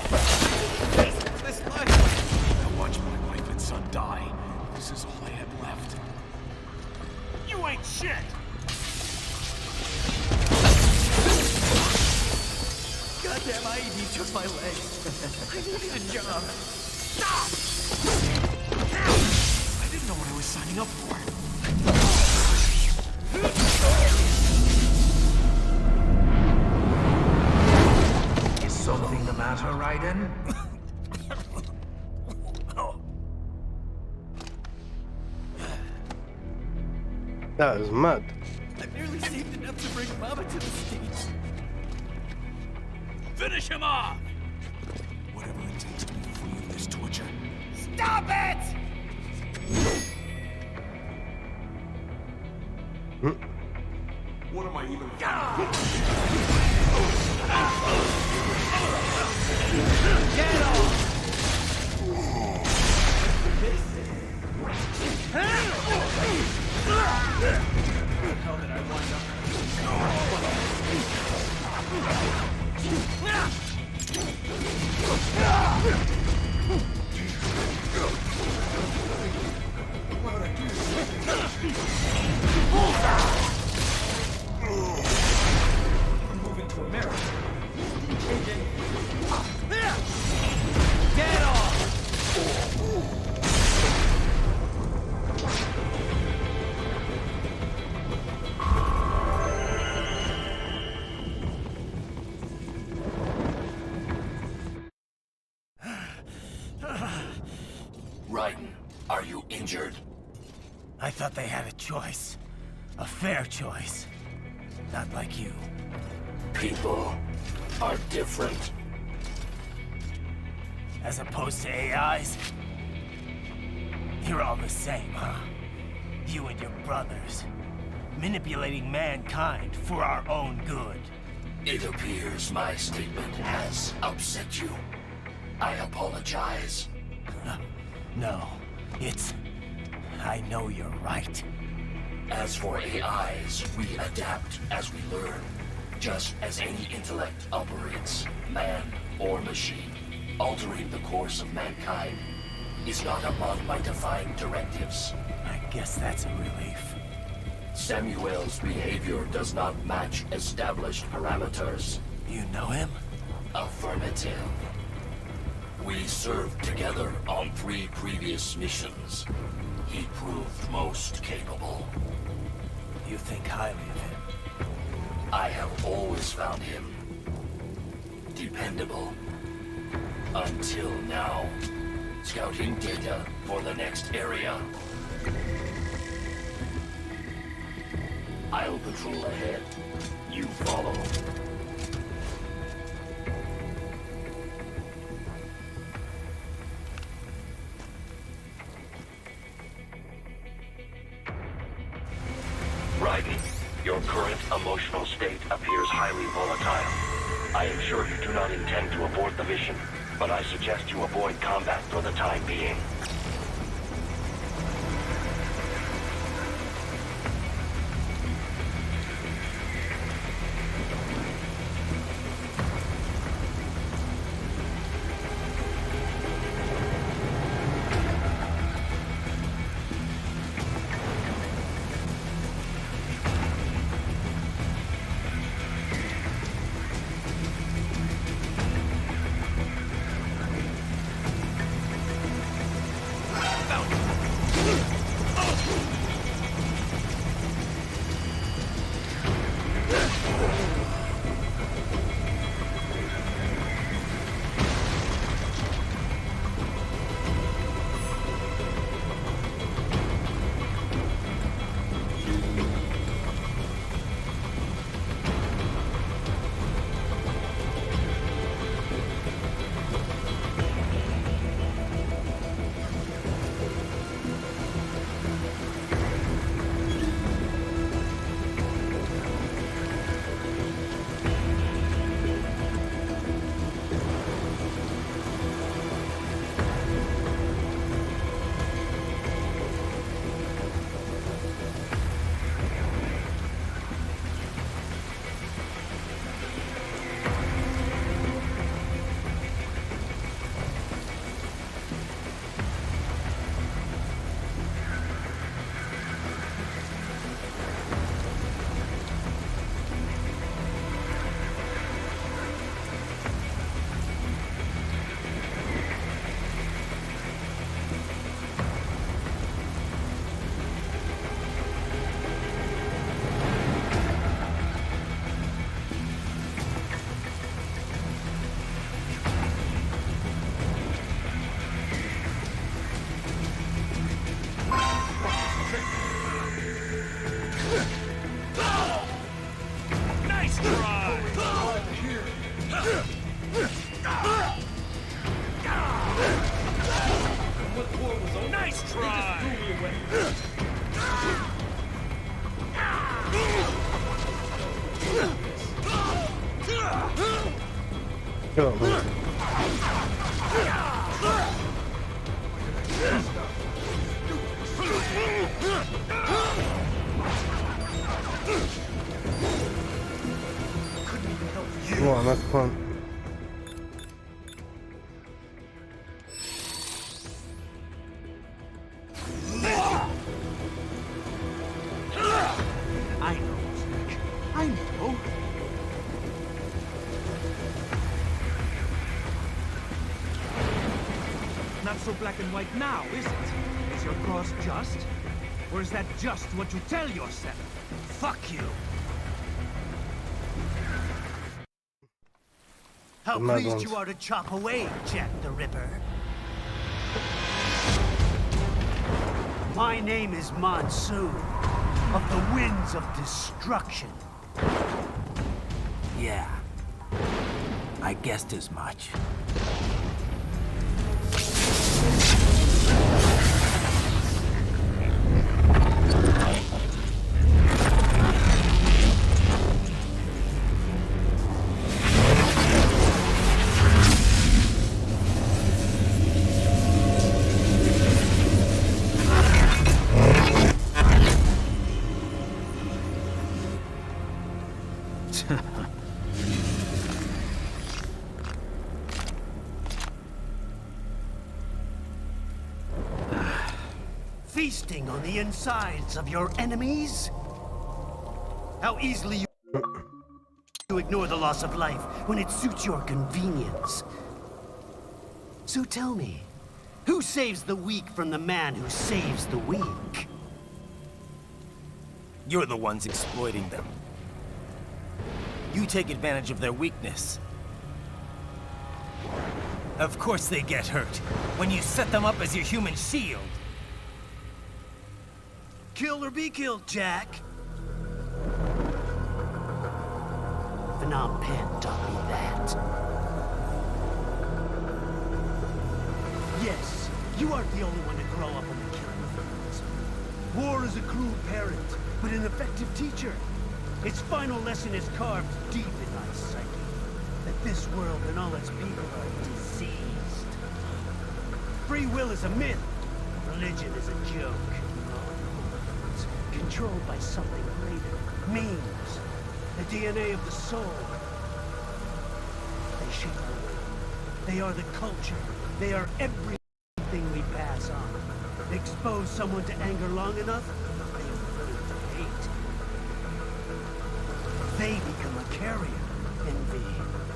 This life! I watched my wife and son die. This is all I had left. You ain't shit! Goddamn IED took my leg. I needed a job. Stop! I didn't know what I was signing up for. Is something the matter, Raiden? That is mad. I barely saved enough to bring Mama to the States. Finish him off! Whatever it takes to be free of this torture. Stop it! What am I even... Get off! How did I wind up? I'm moving to America. Get off! Raiden, are you injured? I thought they had a choice. A fair choice. Not like you. People are different. As opposed to AIs? You're all the same, huh? You and your brothers. Manipulating mankind for our own good. It appears my statement has upset you. I apologize. No, it's... I know you're right. As for AIs, we adapt as we learn. Just as any intellect operates, man or machine. Altering the course of mankind is not among my defined directives. I guess that's a relief. Samuel's behavior does not match established parameters. You know him? Affirmative. We served together on 3 previous missions. He proved most capable. You think highly of him? I have always found him dependable. Until now. Scouting data for the next area. I'll patrol ahead. You follow. emotional state appears highly volatile. I am sure you do not intend to abort the mission, but I suggest you avoid combat for the time being. Come on, that's fun. I know, Jack. I know. Not so black and white now, is it? Is your cause just? Or is that just what you tell yourself? Fuck you! How pleased you are to chop away, Jack the Ripper. My name is Monsoon, of the Winds of Destruction. Yeah, I guessed as much. Feasting on the insides of your enemies? How easily you ignore the loss of life when it suits your convenience. So tell me, who saves the weak from the man who saves the weak? You're the ones exploiting them. You take advantage of their weakness. Of course they get hurt when you set them up as your human shield. Kill or be killed, Jack. Phnom Penh taught me that. Yes, you aren't the only one to grow up on the killing fields. War is a cruel parent, but an effective teacher. Its final lesson is carved deep in my psyche. That this world and all its people are diseased. Free will is a myth. Religion is a joke. It's controlled by something greater. Memes. The DNA of the soul. They shape our will. They are the culture. They are everything we pass on. Expose someone to anger long enough, they will learn to hate. They become a carrier. Envy,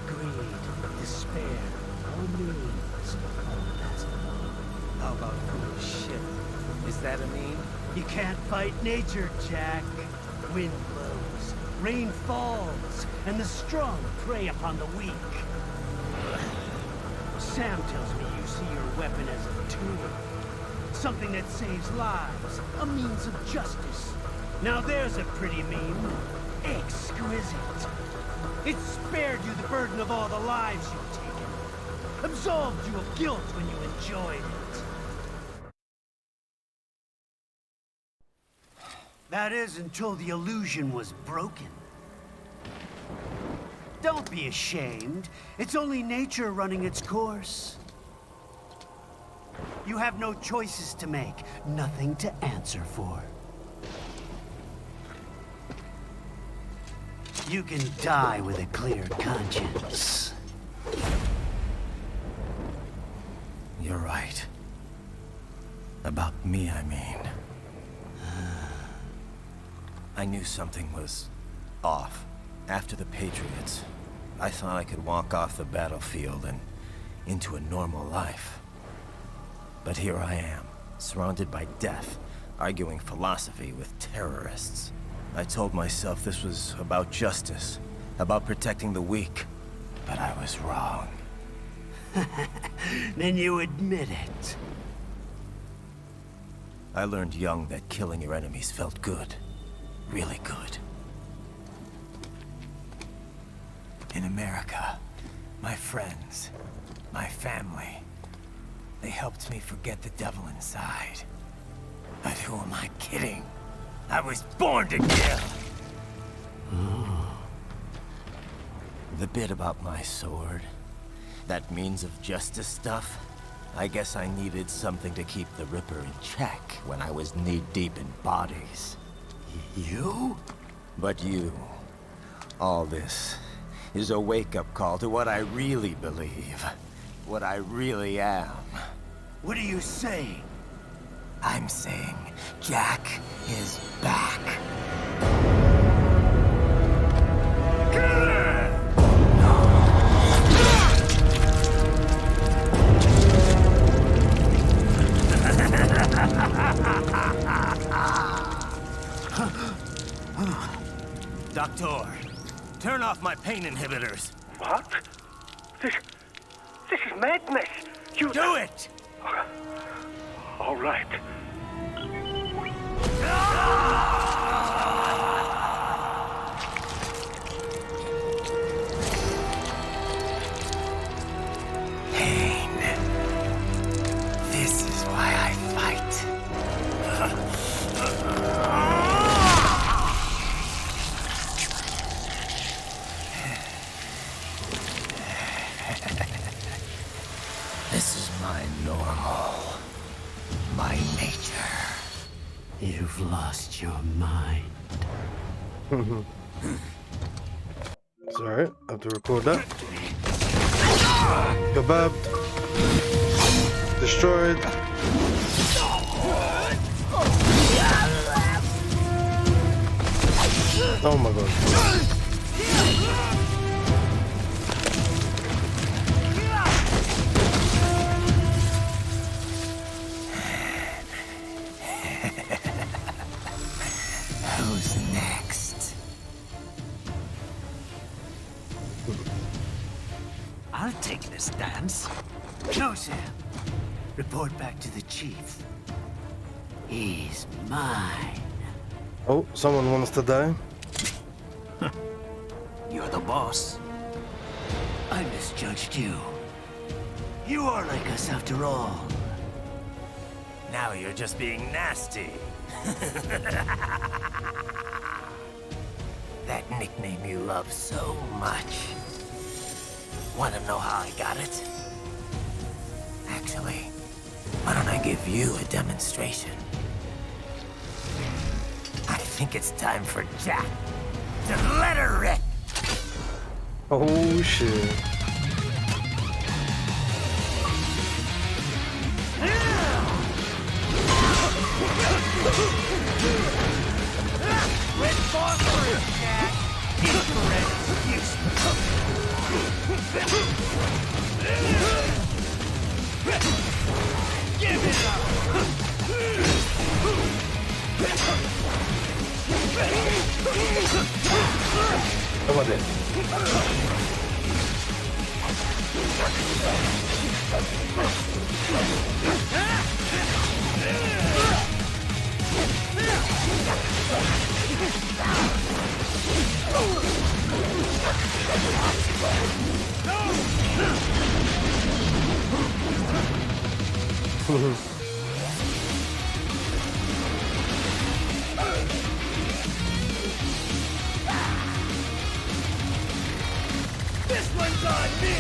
greed, despair, all means, all that's alone. How about foolish shit? Is that a meme? You can't fight nature, Jack. Wind blows, rain falls, and the strong prey upon the weak. Sam tells me you see your weapon as a tool. Something that saves lives, a means of justice. Now there's a pretty meme. Exquisite. It spared you the burden of all the lives you've taken. Absolved you of guilt when you enjoyed it. That is until the illusion was broken. Don't be ashamed. It's only nature running its course. You have no choices to make, nothing to answer for. You can die with a clear conscience. You're right. About me, I mean. I knew something was off. After the Patriots, I thought I could walk off the battlefield and into a normal life. But here I am, surrounded by death, arguing philosophy with terrorists. I told myself this was about justice, about protecting the weak. But I was wrong. Then you admit it. I learned young that killing your enemies felt good. Really good. In America, my friends, my family, they helped me forget the devil inside. But who am I kidding? I was born to kill! The bit about my sword, that means of justice stuff, I guess I needed something to keep the Ripper in check when I was knee-deep in bodies. You? But you, all this, is a wake-up call to what I really believe. What I really am. What are you saying? I'm saying Jack is back. Doctor, turn off my pain inhibitors. What? This is madness. You do it! All right. Pain. This is why I fight. This is my normal. My nature. You've lost your mind. It's alright, I have to record that. Kebabbed. Destroyed. Oh my god. Who's next? I'll take this dance. No, Sam. Report back to the chief. He's mine. Oh, someone wants to die? You're the boss. I misjudged you. You are like us after all. Now you're just being nasty. That nickname you love so much. Want to know how I got it? Actually, why don't I give you a demonstration? I think it's time for Jack to let her rip. Oh shit. Jack. Incorrect. Give it up. Come on then. This one's on me!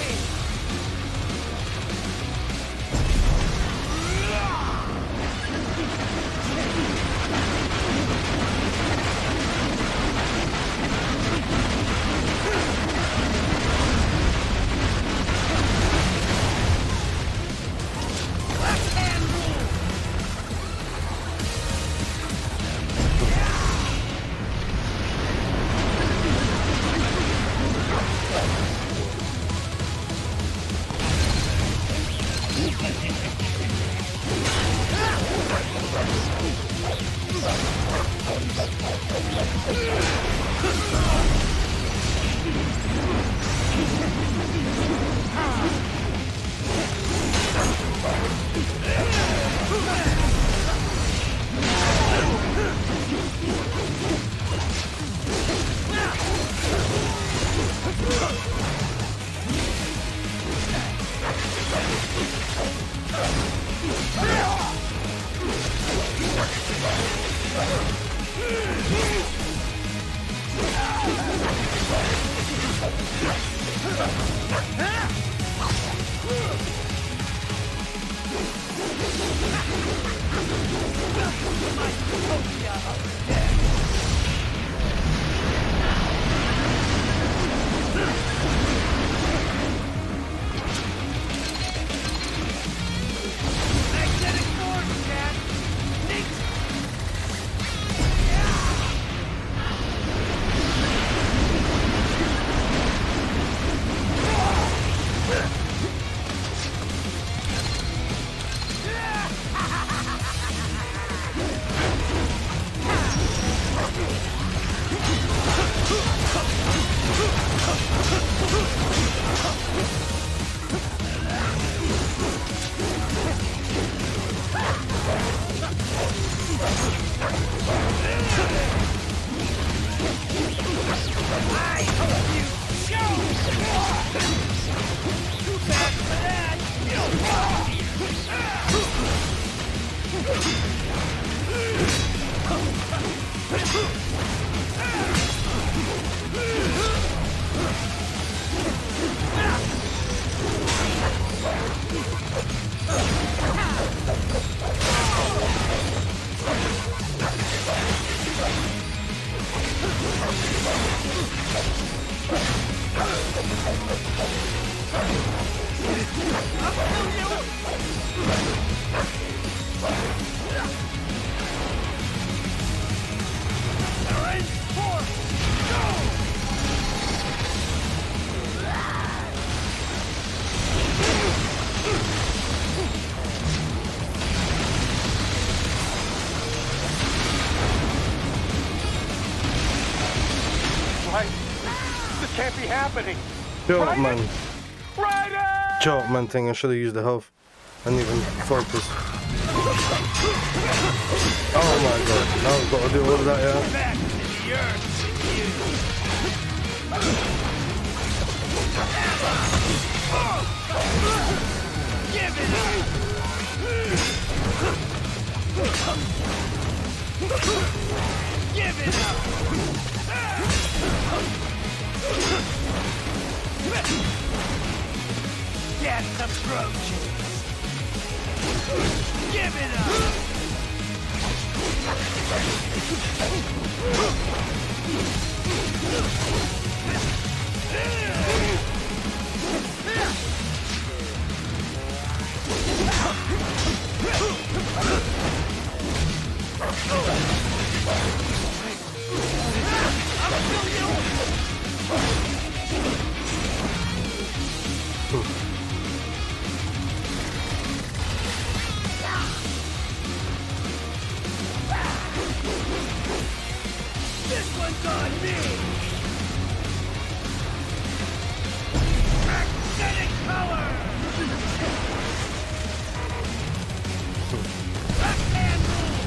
Can't be happening. Joke, man. Joke, man thing. I should have used the health. I didn't even focus. Oh my god. Now I've got to do all of that, yeah? Give it up! Death approaches. Give it up. This one's on me! Magnetic power! Backhand move!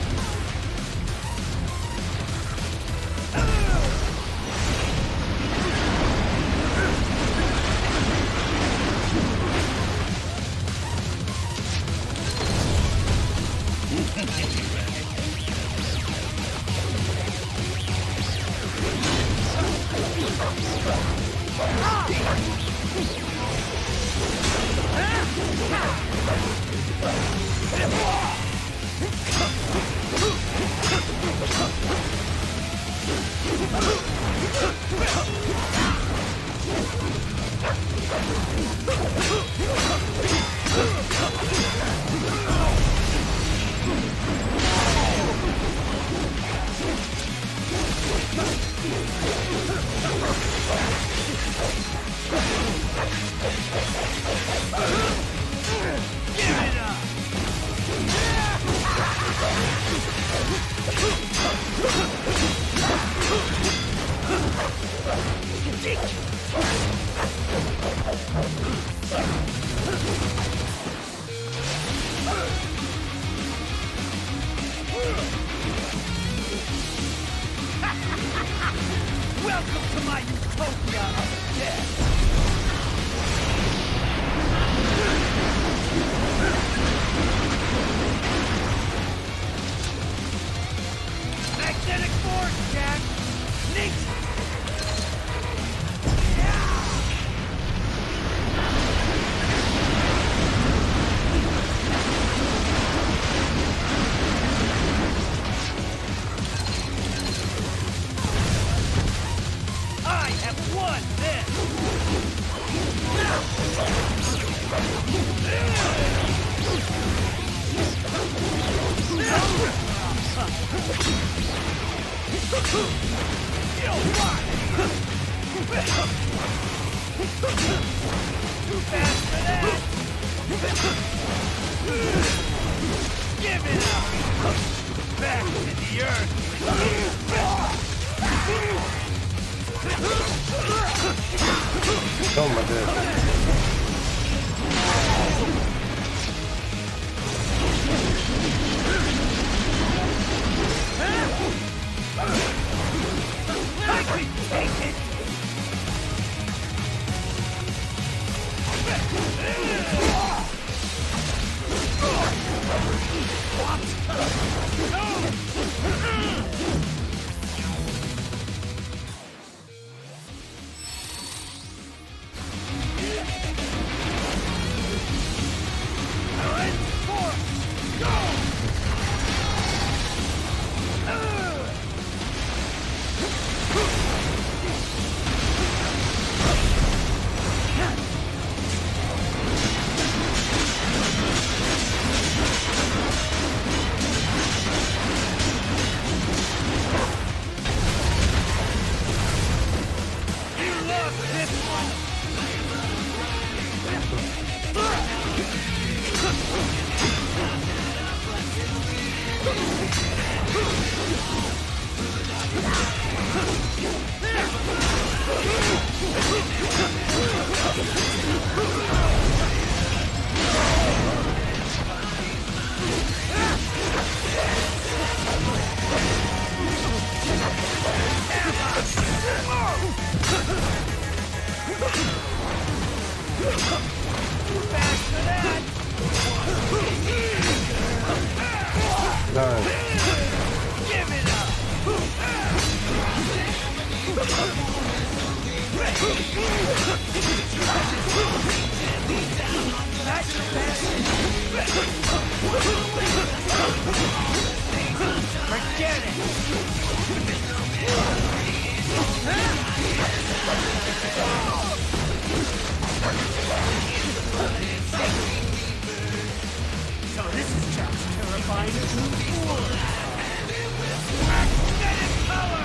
Welcome to my utopia of death! Magnetic force, Jack! Neat! I have won this! Too fast for that! Give it up! Back to the earth! Oh my god. I can take it! Forget it! So this is just terrifying to magnetic power!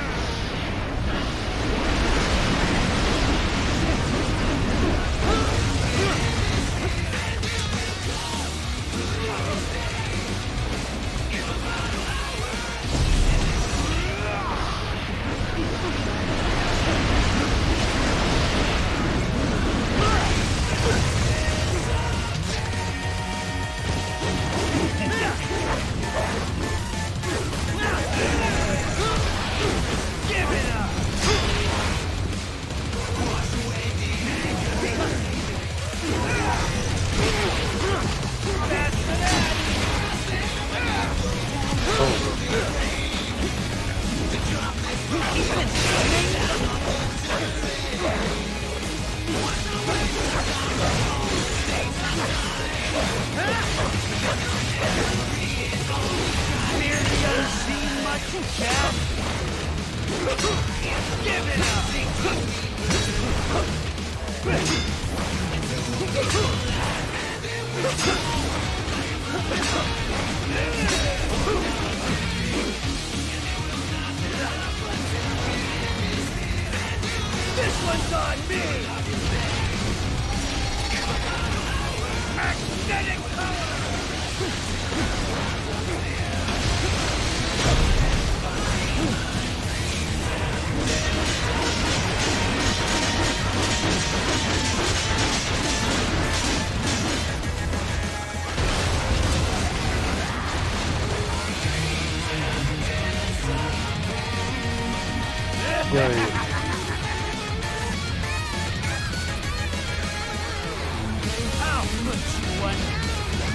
This one's on me! Magnetic power! Yeah. I'll put you one,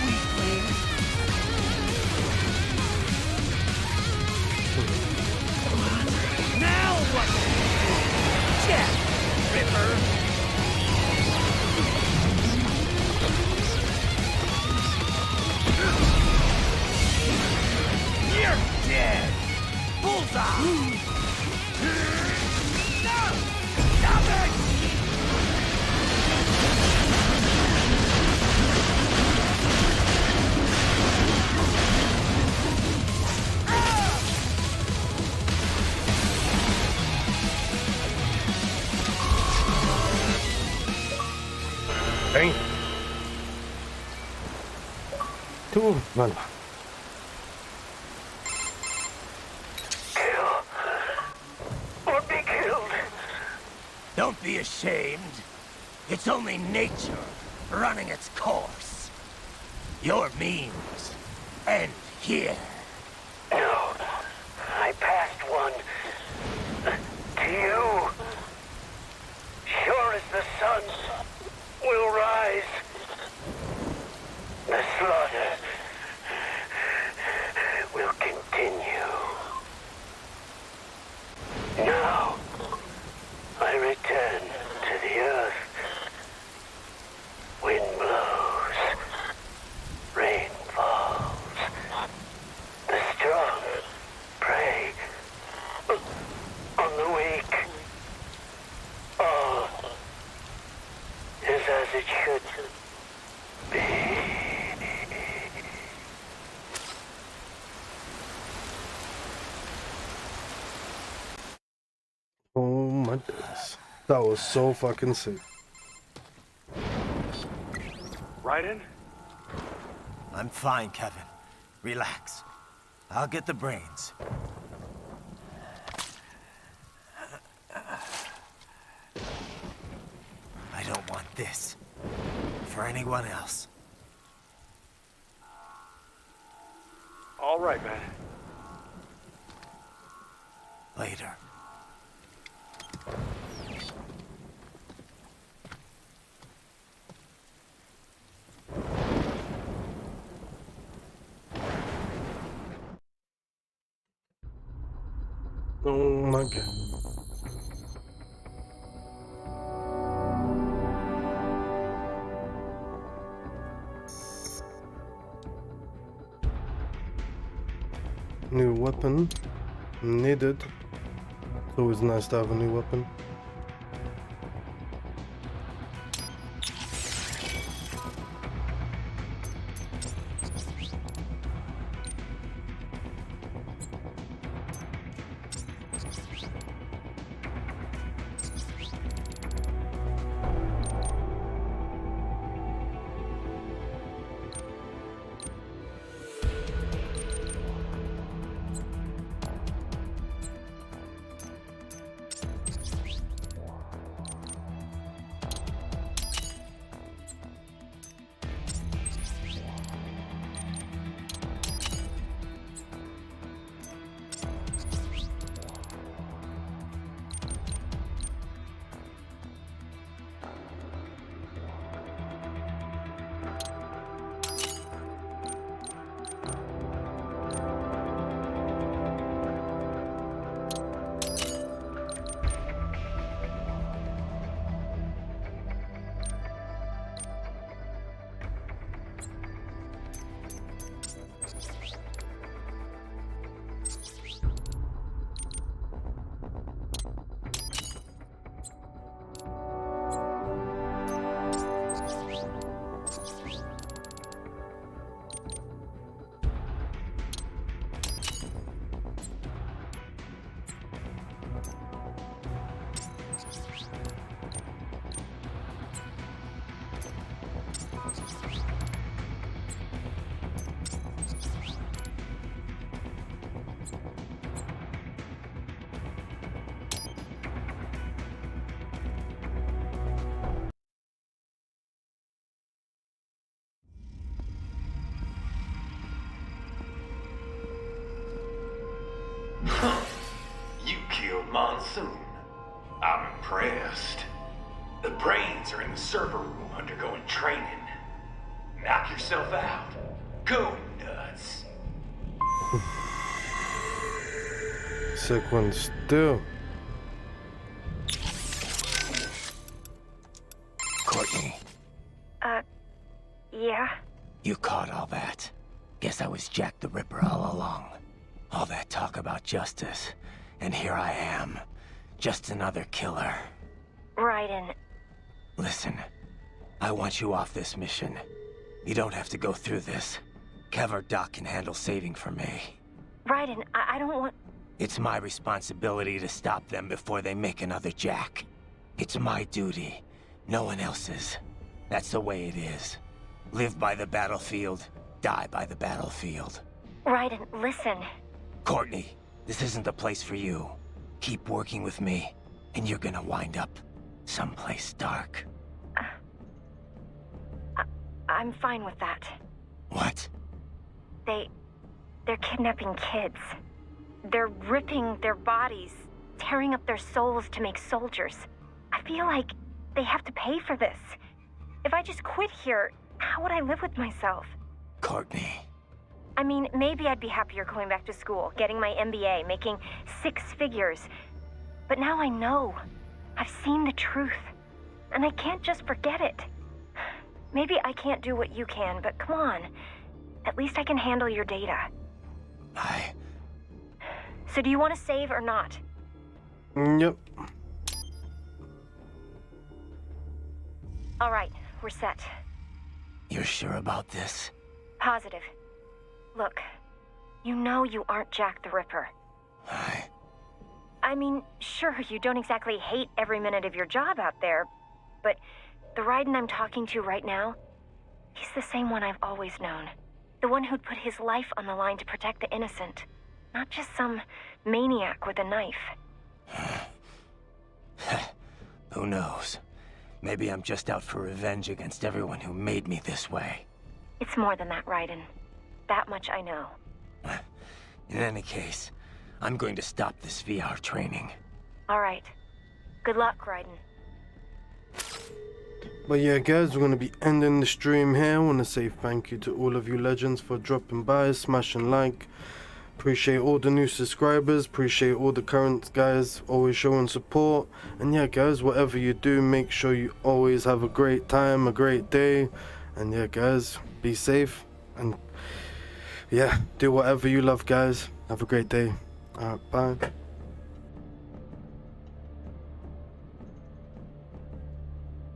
weakling. Now what? Jack Ripper. You're dead. Bullseye. No! Stop it! Bem. Tu, mano. Or be killed. Don't be ashamed. It's only nature running its course. Your means end here. No, I passed one. To you. Sure as the sun will rise. The slaughter will continue. Now, I return to the earth. Wind blows. Rain falls. The strong prey on the weak. All is as it should be. Oh my goodness. That was so fucking sick. Raiden? I'm fine, Kevin. Relax. I'll get the brains. I don't want this for anyone else. All right, man. Later. Oh my god. New weapon. Needed. It's always nice to have a new weapon. You killed Monsoon. I'm impressed. The brains are in the server room undergoing training. Knock yourself out. Go nuts. Sick one still. Courtney. Yeah? You caught all that. Guess I was Jack the Ripper all along. All that talk about justice, and here I am. Just another killer. Raiden. Listen, I want you off this mission. You don't have to go through this. Kev or Doc can handle saving for me. Raiden, I don't want... It's my responsibility to stop them before they make another Jack. It's my duty, no one else's. That's the way it is. Live by the battlefield, die by the battlefield. Raiden, listen. Courtney, this isn't the place for you. Keep working with me, and you're gonna wind up someplace dark. I'm fine with that. What? They're kidnapping kids. They're ripping their bodies, tearing up their souls to make soldiers. I feel like they have to pay for this. If I just quit here, how would I live with myself? Courtney. I mean, maybe I'd be happier going back to school, getting my MBA, making 6 figures. But now I know. I've seen the truth. And I can't just forget it. Maybe I can't do what you can, but come on. At least I can handle your data. So do you want to save or not? Yep. All right, we're set. You're sure about this? Positive. Look, you know you aren't Jack the Ripper. I mean, sure, you don't exactly hate every minute of your job out there, but the Raiden I'm talking to right now, he's the same one I've always known. The one who'd put his life on the line to protect the innocent. Not just some maniac with a knife. Who knows? Maybe I'm just out for revenge against everyone who made me this way. It's more than that, Raiden. That much I know. In any case, I'm going to stop this VR training. All right. Good luck, Raiden. But yeah, guys, we're going to be ending the stream here. I want to say thank you to all of you legends for dropping by, smashing like. Appreciate all the new subscribers, appreciate all the current guys always showing support. And yeah, guys, whatever you do, make sure you always have a great time, a great day. And yeah, guys, be safe. And yeah, do whatever you love, guys. Have a great day. Bye.